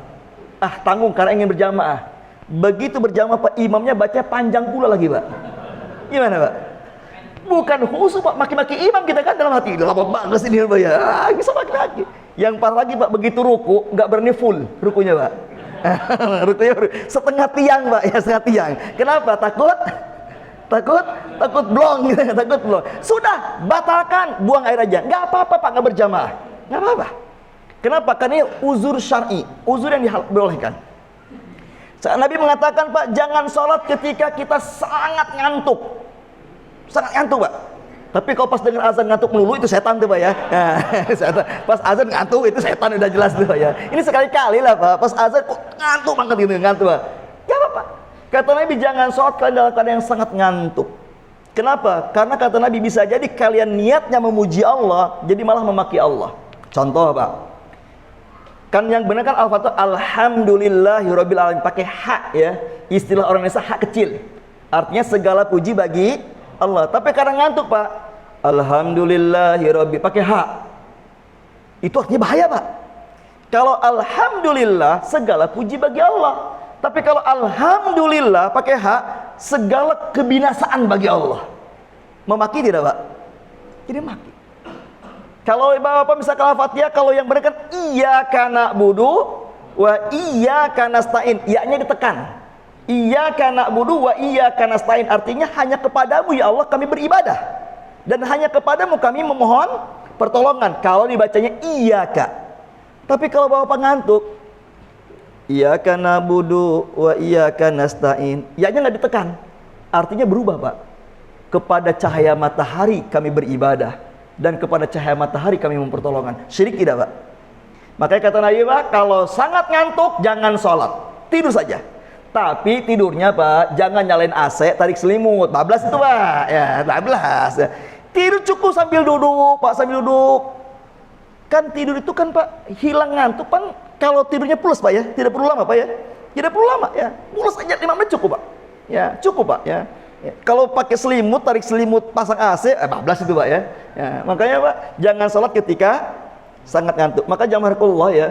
tanggung karena ingin berjamaah. Begitu berjamaah Pak, imamnya baca panjang pula lagi Pak. Gimana Pak? Bukan khusus Pak, maki-maki imam kita kan dalam hati, lama banget sih dia Pak ya. Bisa maki-maki. Yang parah lagi Pak, begitu ruku nggak berani full rukunya Pak. Rukunya setengah tiang Pak ya, setengah tiang. Kenapa? Takut blong gitu, takut blong. Sudah, batalkan, buang air aja. Nggak apa-apa Pak, nggak berjamaah, nggak apa-apa. Kenapa? Karena ini uzur syar'i, uzur yang dibolehkan. Nabi mengatakan Pak, jangan sholat ketika kita sangat ngantuk Pak. Tapi kalau pas dengar azan ngantuk melulu, itu setan tuh Pak ya. Pas azan ngantuk, itu setan udah jelas tuh Pak ya. Ini sekali-kali lah Pak, pas azan kok ngantuk banget gitu, ngantuk Pak. Gak apa-apa. Kata Nabi, jangan sholat kalian dalam keadaan yang sangat ngantuk. Kenapa? Karena kata Nabi, bisa jadi kalian niatnya memuji Allah, jadi malah memaki Allah. Contoh Pak, kan yang benar kan al-fatihah alhamdulillahirabbil alamin, pakai hak ya. Istilah orang Indonesia hak kecil. Artinya segala puji bagi Allah. Tapi kadang ngantuk Pak, alhamdulillahirabbil, pakai hak. Itu artinya bahaya Pak. Kalau alhamdulillah, segala puji bagi Allah. Tapi kalau alhamdulillah pakai hak, segala kebinasaan bagi Allah. Memaki tidak Pak? Jadi maki. Kalau Bapak misalkan al-fatihah, kalau yang benar kan iyyaka na'budu wa iyyaka nasta'in, iya-nya ditekan. Iyyaka na'budu wa iyyaka nasta'in, artinya hanya kepadamu ya Allah kami beribadah, dan hanya kepadamu kami memohon pertolongan. Kalau dibacanya iyyaka. Tapi kalau Bapak ngantuk, iyyaka na'budu wa iyyaka nasta'in, ya-nya nggak ditekan, artinya berubah Pak. Kepada cahaya matahari kami beribadah, dan kepada cahaya matahari kami mempertolongan. Syirik tidak Pak? Makanya kata Nabi Pak, kalau sangat ngantuk jangan sholat, tidur saja. Tapi tidurnya Pak, jangan nyalain AC, tarik selimut, bablas itu Pak, ya bablas. Tidur cukup sambil duduk Pak, sambil duduk. Kan tidur itu kan Pak, hilang ngantuk kan kalau tidurnya pulas Pak ya, tidak perlu lama Pak ya. Tidak perlu lama ya, pulas aja 5 menit cukup Pak. Ya, cukup Pak ya. Ya. Kalau pakai selimut, tarik selimut, pasang AC, bablas itu Pak ya. Ya, makanya Pak, jangan sholat ketika sangat ngantuk. Maka jamaahullah ya,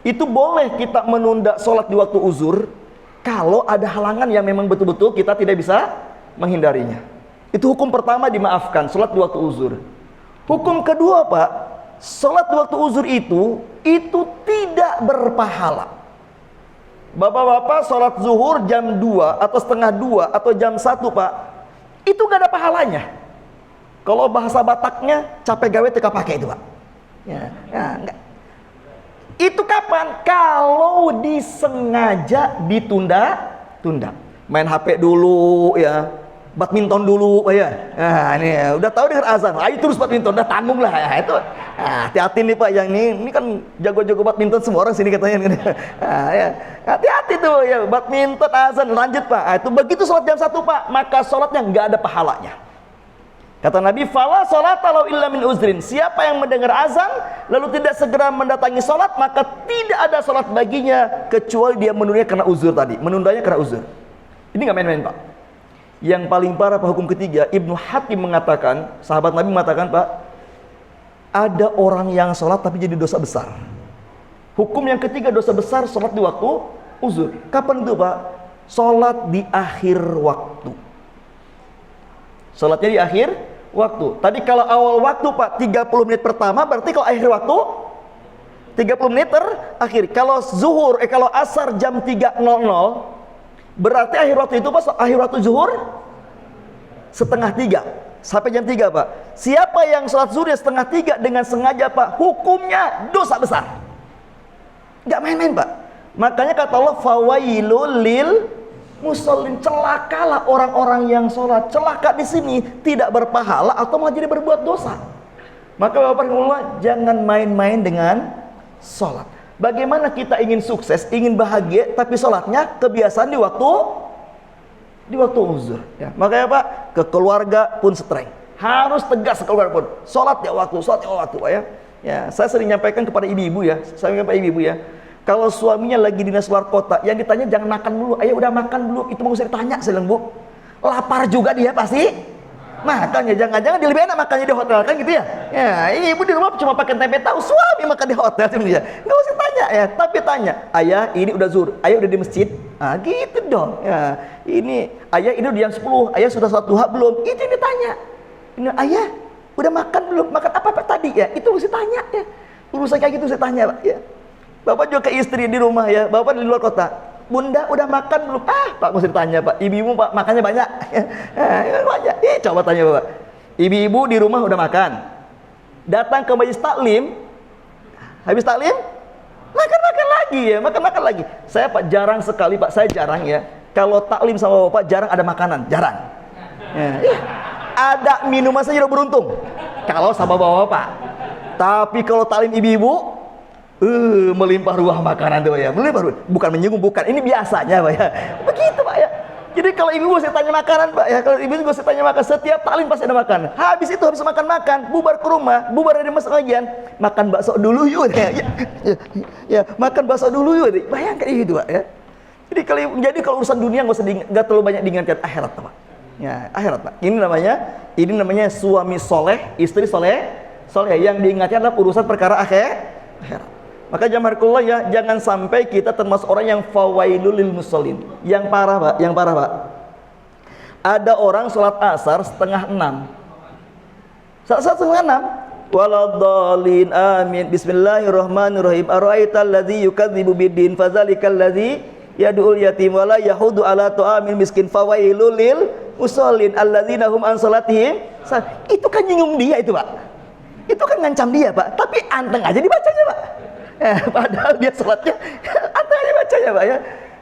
itu boleh kita menunda sholat di waktu uzur kalau ada halangan yang memang betul-betul kita tidak bisa menghindarinya. Itu hukum pertama, dimaafkan, sholat di waktu uzur. Hukum kedua Pak, sholat di waktu uzur itu tidak berpahala. Bapak-bapak sholat zuhur jam 2 atau setengah 2 atau jam 1 Pak, itu gak ada pahalanya. Kalau bahasa Bataknya, capek gawe teka pakai itu Pak ya, enggak. Itu kapan? Kalau disengaja ditunda-tunda. Main HP dulu ya, badminton dulu ya. Nah, ini ya, udah tahu dengan azan, ayo terus badminton, udah tanggung lah ya itu. Hati-hati nih Pak, yang ini kan jago-jago badminton semua orang sini katanya. Ya, hati-hati tuh ya, badminton azan lanjut Pak. Itu begitu sholat jam 1 Pak, maka sholatnya nggak ada pahalanya. Kata Nabi, fala sholata lau illa min uzrin. Siapa yang mendengar azan lalu tidak segera mendatangi sholat, maka tidak ada sholat baginya kecuali dia menundanya karena uzur tadi. Menundanya karena uzur. Ini nggak main-main Pak. Yang paling parah Pak, hukum ketiga, Ibnu Hatim mengatakan, sahabat Nabi mengatakan Pak, ada orang yang sholat tapi jadi dosa besar. Hukum yang ketiga dosa besar, sholat di waktu uzur. Kapan itu Pak? Sholat di akhir waktu. Sholatnya di akhir waktu. Tadi kalau awal waktu Pak 30 menit pertama, berarti kalau akhir waktu 30 menit terakhir. Kalau zuhur, kalau asar jam 3.00, berarti akhir waktu itu Pak, akhir waktu zuhur setengah 3 sampai jam 3 Pak. Siapa yang sholat zuhur setengah 3 dengan sengaja Pak, hukumnya dosa besar. Gak main-main Pak. Makanya kata Allah, fawailul lil musallin, celakalah orang-orang yang sholat. Celaka di sini tidak berpahala atau malah jadi berbuat dosa. Maka Bapak-Bapak, jangan main-main dengan sholat. Bagaimana kita ingin sukses, ingin bahagia, tapi sholatnya kebiasaan di waktu uzur. Ya. Makanya Pak, ke keluarga pun streng, harus tegas ke keluarga pun. Sholat ya waktu, sholat ya waktu Pak ya. Ya, saya sering nyampaikan kepada ibu-ibu ya, kalau suaminya lagi dinas luar kota, yang ditanya jangan makan dulu, ayah udah makan belum? Itu mau saya ditanya, saya bilang, Bu, lapar juga dia pasti. Makanya jangan-jangan dia lebih enak makannya di hotel kan gitu ya. Ya, ibu di rumah cuma pakai tempe tahu, suami makan di hotel dia. Nggak usah tanya ya, tapi tanya, ayah ini udah zuhur, ayah udah di masjid. Ah gitu dong. Ya, ini ayah ini udah jam 10, ayah sudah sholat duha belum? Itu yang ditanya. Ini ayah udah makan belum? Makan apa tadi ya? Itu mesti tanya ya. Urusan kayak gitu saya tanya Pak ya. Bapak juga ke istri di rumah ya, bapak di luar kota, Bunda udah makan belum? Pak mesti ditanya Pak, ibu-ibu Pak makannya banyak? Banyak. Coba tanya Bapak, ibu-ibu di rumah udah makan, datang ke majelis taklim, habis taklim makan lagi ya, makan lagi. Saya Pak jarang sekali Pak, saya jarang ya, kalau taklim sama Bapak jarang ada makanan, jarang. Ya. Ada minuman saja udah beruntung, kalau sama Bapak. Tapi kalau taklim ibu-ibu, melimpah ruah makanan tuh ya, melimpah ruah. Bukan menyinggung, bukan, ini biasanya Pak ya. Begitu Pak ya. Jadi kalau ibu saya tanya makanan Pak ya, kalau ibu saya tanya makan, setiap taklim pasti ada makan. Habis itu habis makan, bubar ke rumah, bubar dari masjid kajian, makan bakso dulu yuk ya, makan bakso dulu yuk. Bayangkan itu Pak ya. Jadi kalau urusan dunia nggak terlalu banyak diingatkan, akhirat Pak. Ya, akhirat Pak. Ini namanya suami soleh, istri soleh. Yang diingatkan adalah urusan perkara akhirat. Maka jamaahullah ya, jangan sampai kita termasuk orang yang fawailul lil musallin. Yang parah Pak. Ada orang sholat asar setengah 6. Setengah 6. Waladhdallin amin. Bismillahirrahmanirrahim. Ara'aital ladzi yukadzibu biddin fadzalikal ladzi yad'ul yatim wa la yahudu ala ta'amil miskin fawailul lil musallin alladzina hum an salatihim. Itu kan nyinggung dia itu, Pak. Itu kan ngancam dia, Pak. Tapi anteng aja dibacanya, Pak. Padahal dia salatnya anteng aja bacanya, Pak ya.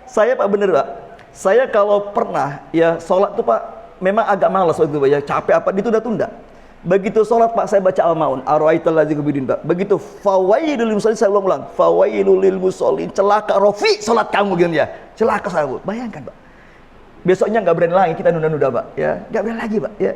Saya, Pak, bener, Pak. Saya kalau pernah ya salat tuh, Pak, memang agak malas waktu itu, Pak ya. Capek apa ditunda-tunda. Begitu sholat, Pak, saya baca Al-Maun, ara'aital ladzi yukadzzibu, Pak. Begitu fawailul lil musallin, saya ulang-ulang, fawailul lil musallin, celaka rofi sholat kamu gitu ya. Celaka sahabat. Bayangkan, Pak. Besoknya nggak berani lagi kita nunda-nunda, Pak, ya. Nggak berani lagi, Pak, ya.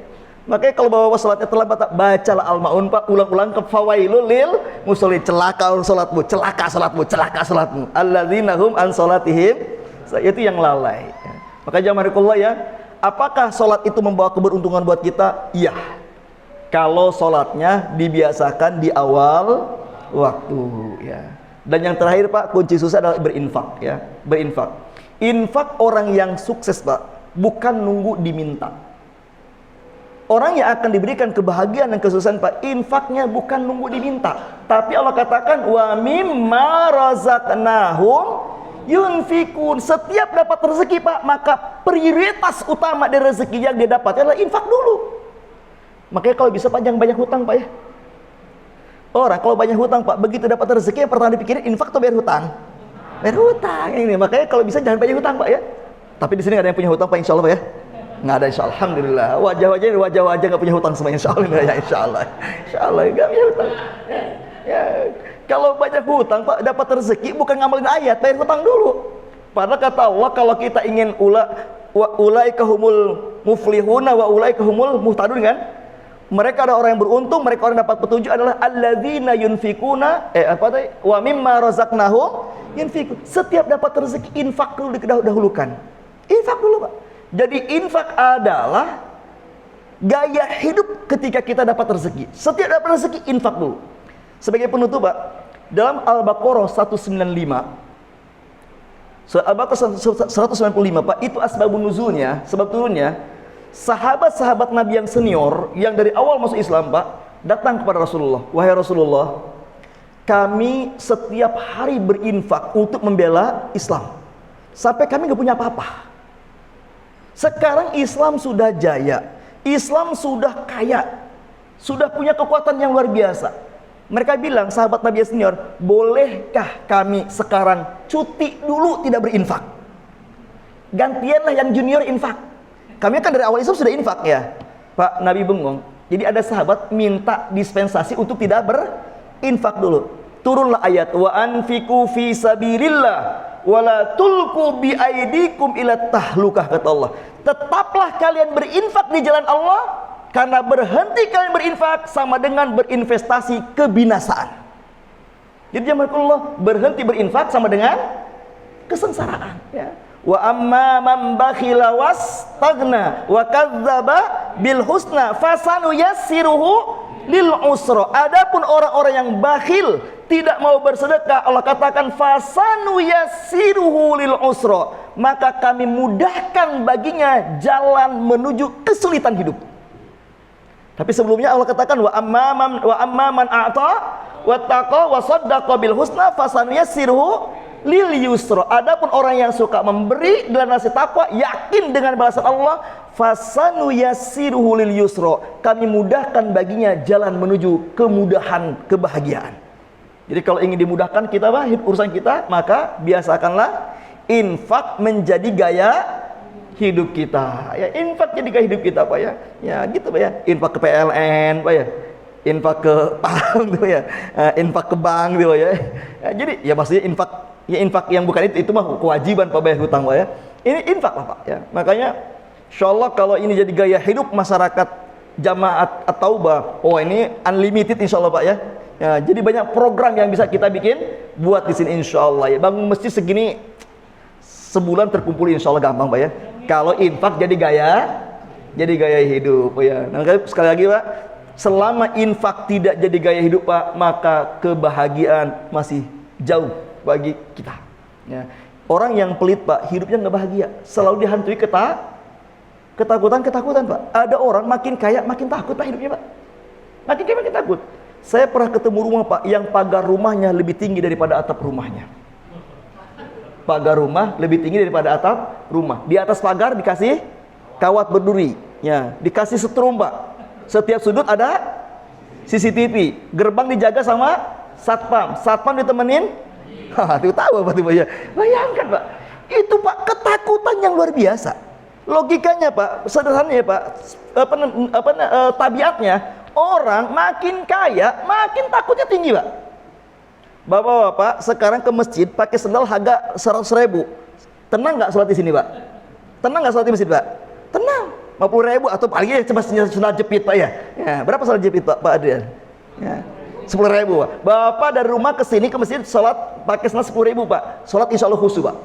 Makanya kalau bawa sholatnya terlambat, Pak, bacalah Al-Maun, Pak, ulang-ulang ke fawailul lil musallin, celaka sholatmu, celaka sholatmu, celaka sholatmu. Alladzina hum an salatihim, itu yang lalai. Ya. Maka jamaah ya, apakah sholat itu membawa keberuntungan buat kita? Iya. Kalau sholatnya dibiasakan di awal waktu, ya. Dan yang terakhir, Pak, kunci susah adalah berinfak, ya. Berinfak. Infak orang yang sukses, Pak, bukan nunggu diminta. Orang yang akan diberikan kebahagiaan dan kesuksesan, Pak, infaknya bukan nunggu diminta. Tapi Allah katakan wa mimma razaqnahum yunfikun. Setiap dapat rezeki, Pak, maka prioritas utama dari rezeki yang dia dapat adalah infak dulu. Makanya kalau bisa, Pak, jangan banyak hutang, Pak ya. Orang kalau banyak hutang, Pak, begitu dapat rezeki yang pertama dipikirin infak atau bayar hutang? Bayar hutang ini. Makanya kalau bisa jangan banyak hutang, Pak ya. Tapi di sini nggak ada yang punya hutang, Pak, insya Allah, Pak ya. Nggak ada, insya Allah. Alhamdulillah. Wajah-wajah nggak punya hutang semua, insya Allah ya, insya Allah. Insya Allah nggak punya hutang. Ya. Kalau banyak hutang, Pak, dapat rezeki bukan ngamalin ayat, bayar hutang dulu. Padahal kata Allah, kalau kita ingin ulaika humul muflihuna wa ulaika humul muhtadun, kan? Mereka ada orang yang beruntung, mereka orang yang dapat petunjuk adalah alladzina yunfikuna wa mimma razaqnahum yunfikun. Setiap dapat rezeki infak dulu didahulukan. Infak dulu, Pak. Jadi infak adalah gaya hidup ketika kita dapat rezeki. Setiap dapat rezeki infak dulu. Sebagai penutup, Pak, dalam Al-Baqarah 195, Al-Baqarah 195, Pak, itu asbabun nuzulnya, sebab turunnya. Sahabat-sahabat Nabi yang senior yang dari awal masuk Islam, Pak, datang kepada Rasulullah. Wahai Rasulullah, kami setiap hari berinfak untuk membela Islam sampai kami gak punya apa-apa. Sekarang Islam sudah jaya, Islam sudah kaya, sudah punya kekuatan yang luar biasa. Mereka bilang, sahabat Nabi yang senior, bolehkah kami sekarang cuti dulu tidak berinfak? Gantianlah yang junior infak. Kami kan dari awal Islam sudah infak, ya. Pak, Nabi bengong. Jadi ada sahabat minta dispensasi untuk tidak berinfak dulu. Turunlah ayat wa anfiqu fi sabilillah wa la tulqu bi aidikum ila tahlukah, kata Allah. Tetaplah kalian berinfak di jalan Allah, karena berhenti kalian berinfak sama dengan berinvestasi kebinasaan. Jadi jamaah Allah, berhenti berinfak sama dengan kesengsaraan, ya. Wa amma man bakhila wastagna wa kadzdzaba bil husna fasanuyassiruhu lil usra. Adapun orang-orang yang bakhil, tidak mau bersedekah, Allah katakan fasanuyassiruhu lil usra, maka kami mudahkan baginya jalan menuju kesulitan hidup. Tapi sebelumnya Allah katakan wa amma man a'ta wattaqa wa saddaqa bil husna fasanuyassiruhu lil yusra. Adapun orang yang suka memberi dalam rasa takwa, yakin dengan balasan Allah, fasanuyassiruhu lil yusra, kami mudahkan baginya jalan menuju kemudahan, kebahagiaan. Jadi kalau ingin dimudahkan kita, Pak, urusan kita, maka biasakanlah infak menjadi gaya hidup kita. Ya, infak jadi gaya hidup kita, Pak ya. Ya, gitu, Pak ya. Infak ke PLN, Pak ya. Infak ke bank, gitu ya. Infak ke bank, gitu ya. Jadi ya maksudnya infak yang bukan itu mah kewajiban, Pak, bayar hutang, Pak ya. Ini infak lah, Pak ya. Makanya insyaallah kalau ini jadi gaya hidup masyarakat jamaat at-taubah, oh ini unlimited insyaallah, Pak ya. Ya, jadi banyak program yang bisa kita bikin buat di sini insyaallah ya. Bangun masjid segini sebulan terkumpul insyaallah gampang, Pak ya. Kalau infak jadi gaya hidup, Pak ya. Nah, sekali lagi, Pak, selama infak tidak jadi gaya hidup, Pak, maka kebahagiaan masih jauh bagi kita. Ya. Orang yang pelit, Pak, hidupnya nggak bahagia, selalu dihantui ketakutan, Pak. Ada orang makin kaya makin takut, Pak, hidupnya, Pak. Makin kaya makin takut. Saya pernah ketemu rumah, Pak, yang pagar rumahnya lebih tinggi daripada atap rumahnya. pagar rumah lebih tinggi daripada atap rumah. Di atas pagar dikasih kawat berduri, ya, dikasih setrum, Pak. Setiap sudut ada CCTV, gerbang dijaga sama satpam, satpam ditemenin. Itu tahu apa tuh, Pak, ya? Bayangkan, Pak, itu, Pak, ketakutan yang luar biasa. Logikanya, Pak, sederhananya, Pak, tabiatnya orang makin kaya makin takutnya tinggi, Pak. Bapak-bapak sekarang ke masjid pakai sendal harga 100.000, tenang nggak sholat di sini, Pak? Tenang nggak sholat di masjid, Pak? Tenang. 50.000 atau paling cuma sendal jepit, Pak, ya. Ya, berapa sendal jepit, Pak Adrian? Ya, 10.000, Pak. Bapak dari rumah ke sini ke masjid sholat pakai sendal 10.000, Pak. Sholat insya Allah khusyuk, Pak.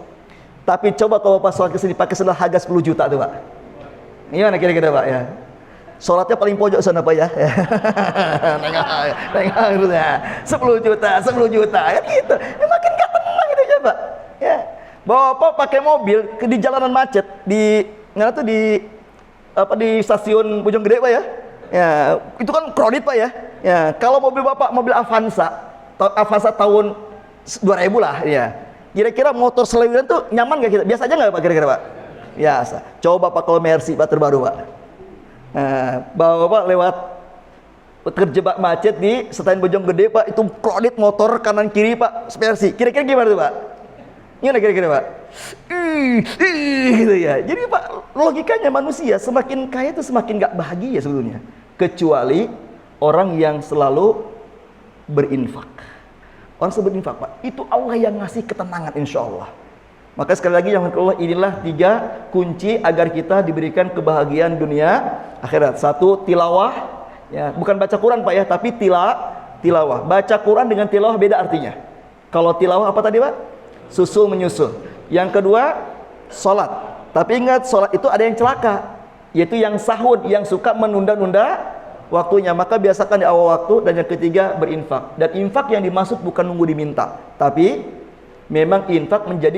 Tapi coba kalau Bapak sholat ke sini pakai sendal harga 10 juta tuh, Pak. Gimana kira-kira, Pak, ya? Sholatnya paling pojok sana, Pak, ya. Nengok ya. 10 juta, 10 juta, ya gitu. Ya, makin gak tenang gitu ya, Pak. Ya. Bapak pakai mobil di jalanan macet di mana tuh di stasiun Bojonggede, Pak, ya. Ya, itu kan kredit, Pak, ya. Ya, kalau mobil Bapak mobil Avanza tahun 2000 lah, ya. Kira-kira motor selewiran tuh nyaman gak kita? Biasa aja nggak, Pak, kira-kira, Pak? Biasa. Coba Pak kalau Mercy, Pak, terbaru, Pak. Bapak lewat terjebak macet di stasiun Bojonggede, Pak, itu kredit motor kanan kiri, Pak, Mercy. Kira-kira gimana tuh, Pak? Gimana kira-kira, Pak? Gitu ya. Jadi, Pak, logikanya manusia semakin kaya itu semakin gak bahagia sebetulnya. Kecuali orang yang selalu berinfak. Orang selalu berinfak, Pak. Itu Allah yang ngasih ketenangan, insya Allah. Maka sekali lagi yang Allah, inilah 3 kunci agar kita diberikan kebahagiaan dunia akhirat. 1, tilawah, ya, bukan baca Quran, Pak, ya, tapi tilawah. Baca Quran dengan tilawah beda artinya. Kalau tilawah apa tadi, Pak? Susul menyusul. Yang kedua, sholat. Tapi ingat, sholat itu ada yang celaka, yaitu yang sahud, yang suka menunda-nunda waktunya. Maka biasakan di awal waktu. Dan yang ketiga, berinfak. Dan infak yang dimaksud bukan nunggu diminta, tapi memang infak menjadi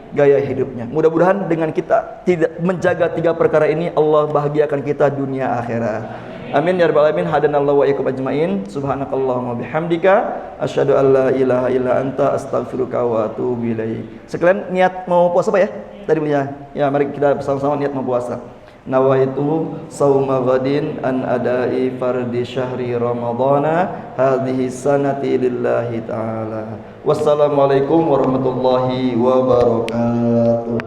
gaya hidupnya. Mudah-mudahan dengan kita tidak menjaga 3 perkara ini, Allah bahagiakan kita dunia akhirat. Amin ya rabbal alamin. Hadanallahu wa iyyakum ajmain. Subhanakallahumma bihamdika asyhadu an la ilaha illa anta astaghfiruka wa atubu ilaik. Sekalian niat mau puasa, Pak, ya? Tadi punya. Ya, mari kita bersama-sama niat mau puasa. Nawaitu sauma ghadin an adai fardi syahri ramadhana hadhihi sanati lillahi ta'ala. Wassalamualaikum warahmatullahi wabarakatuh.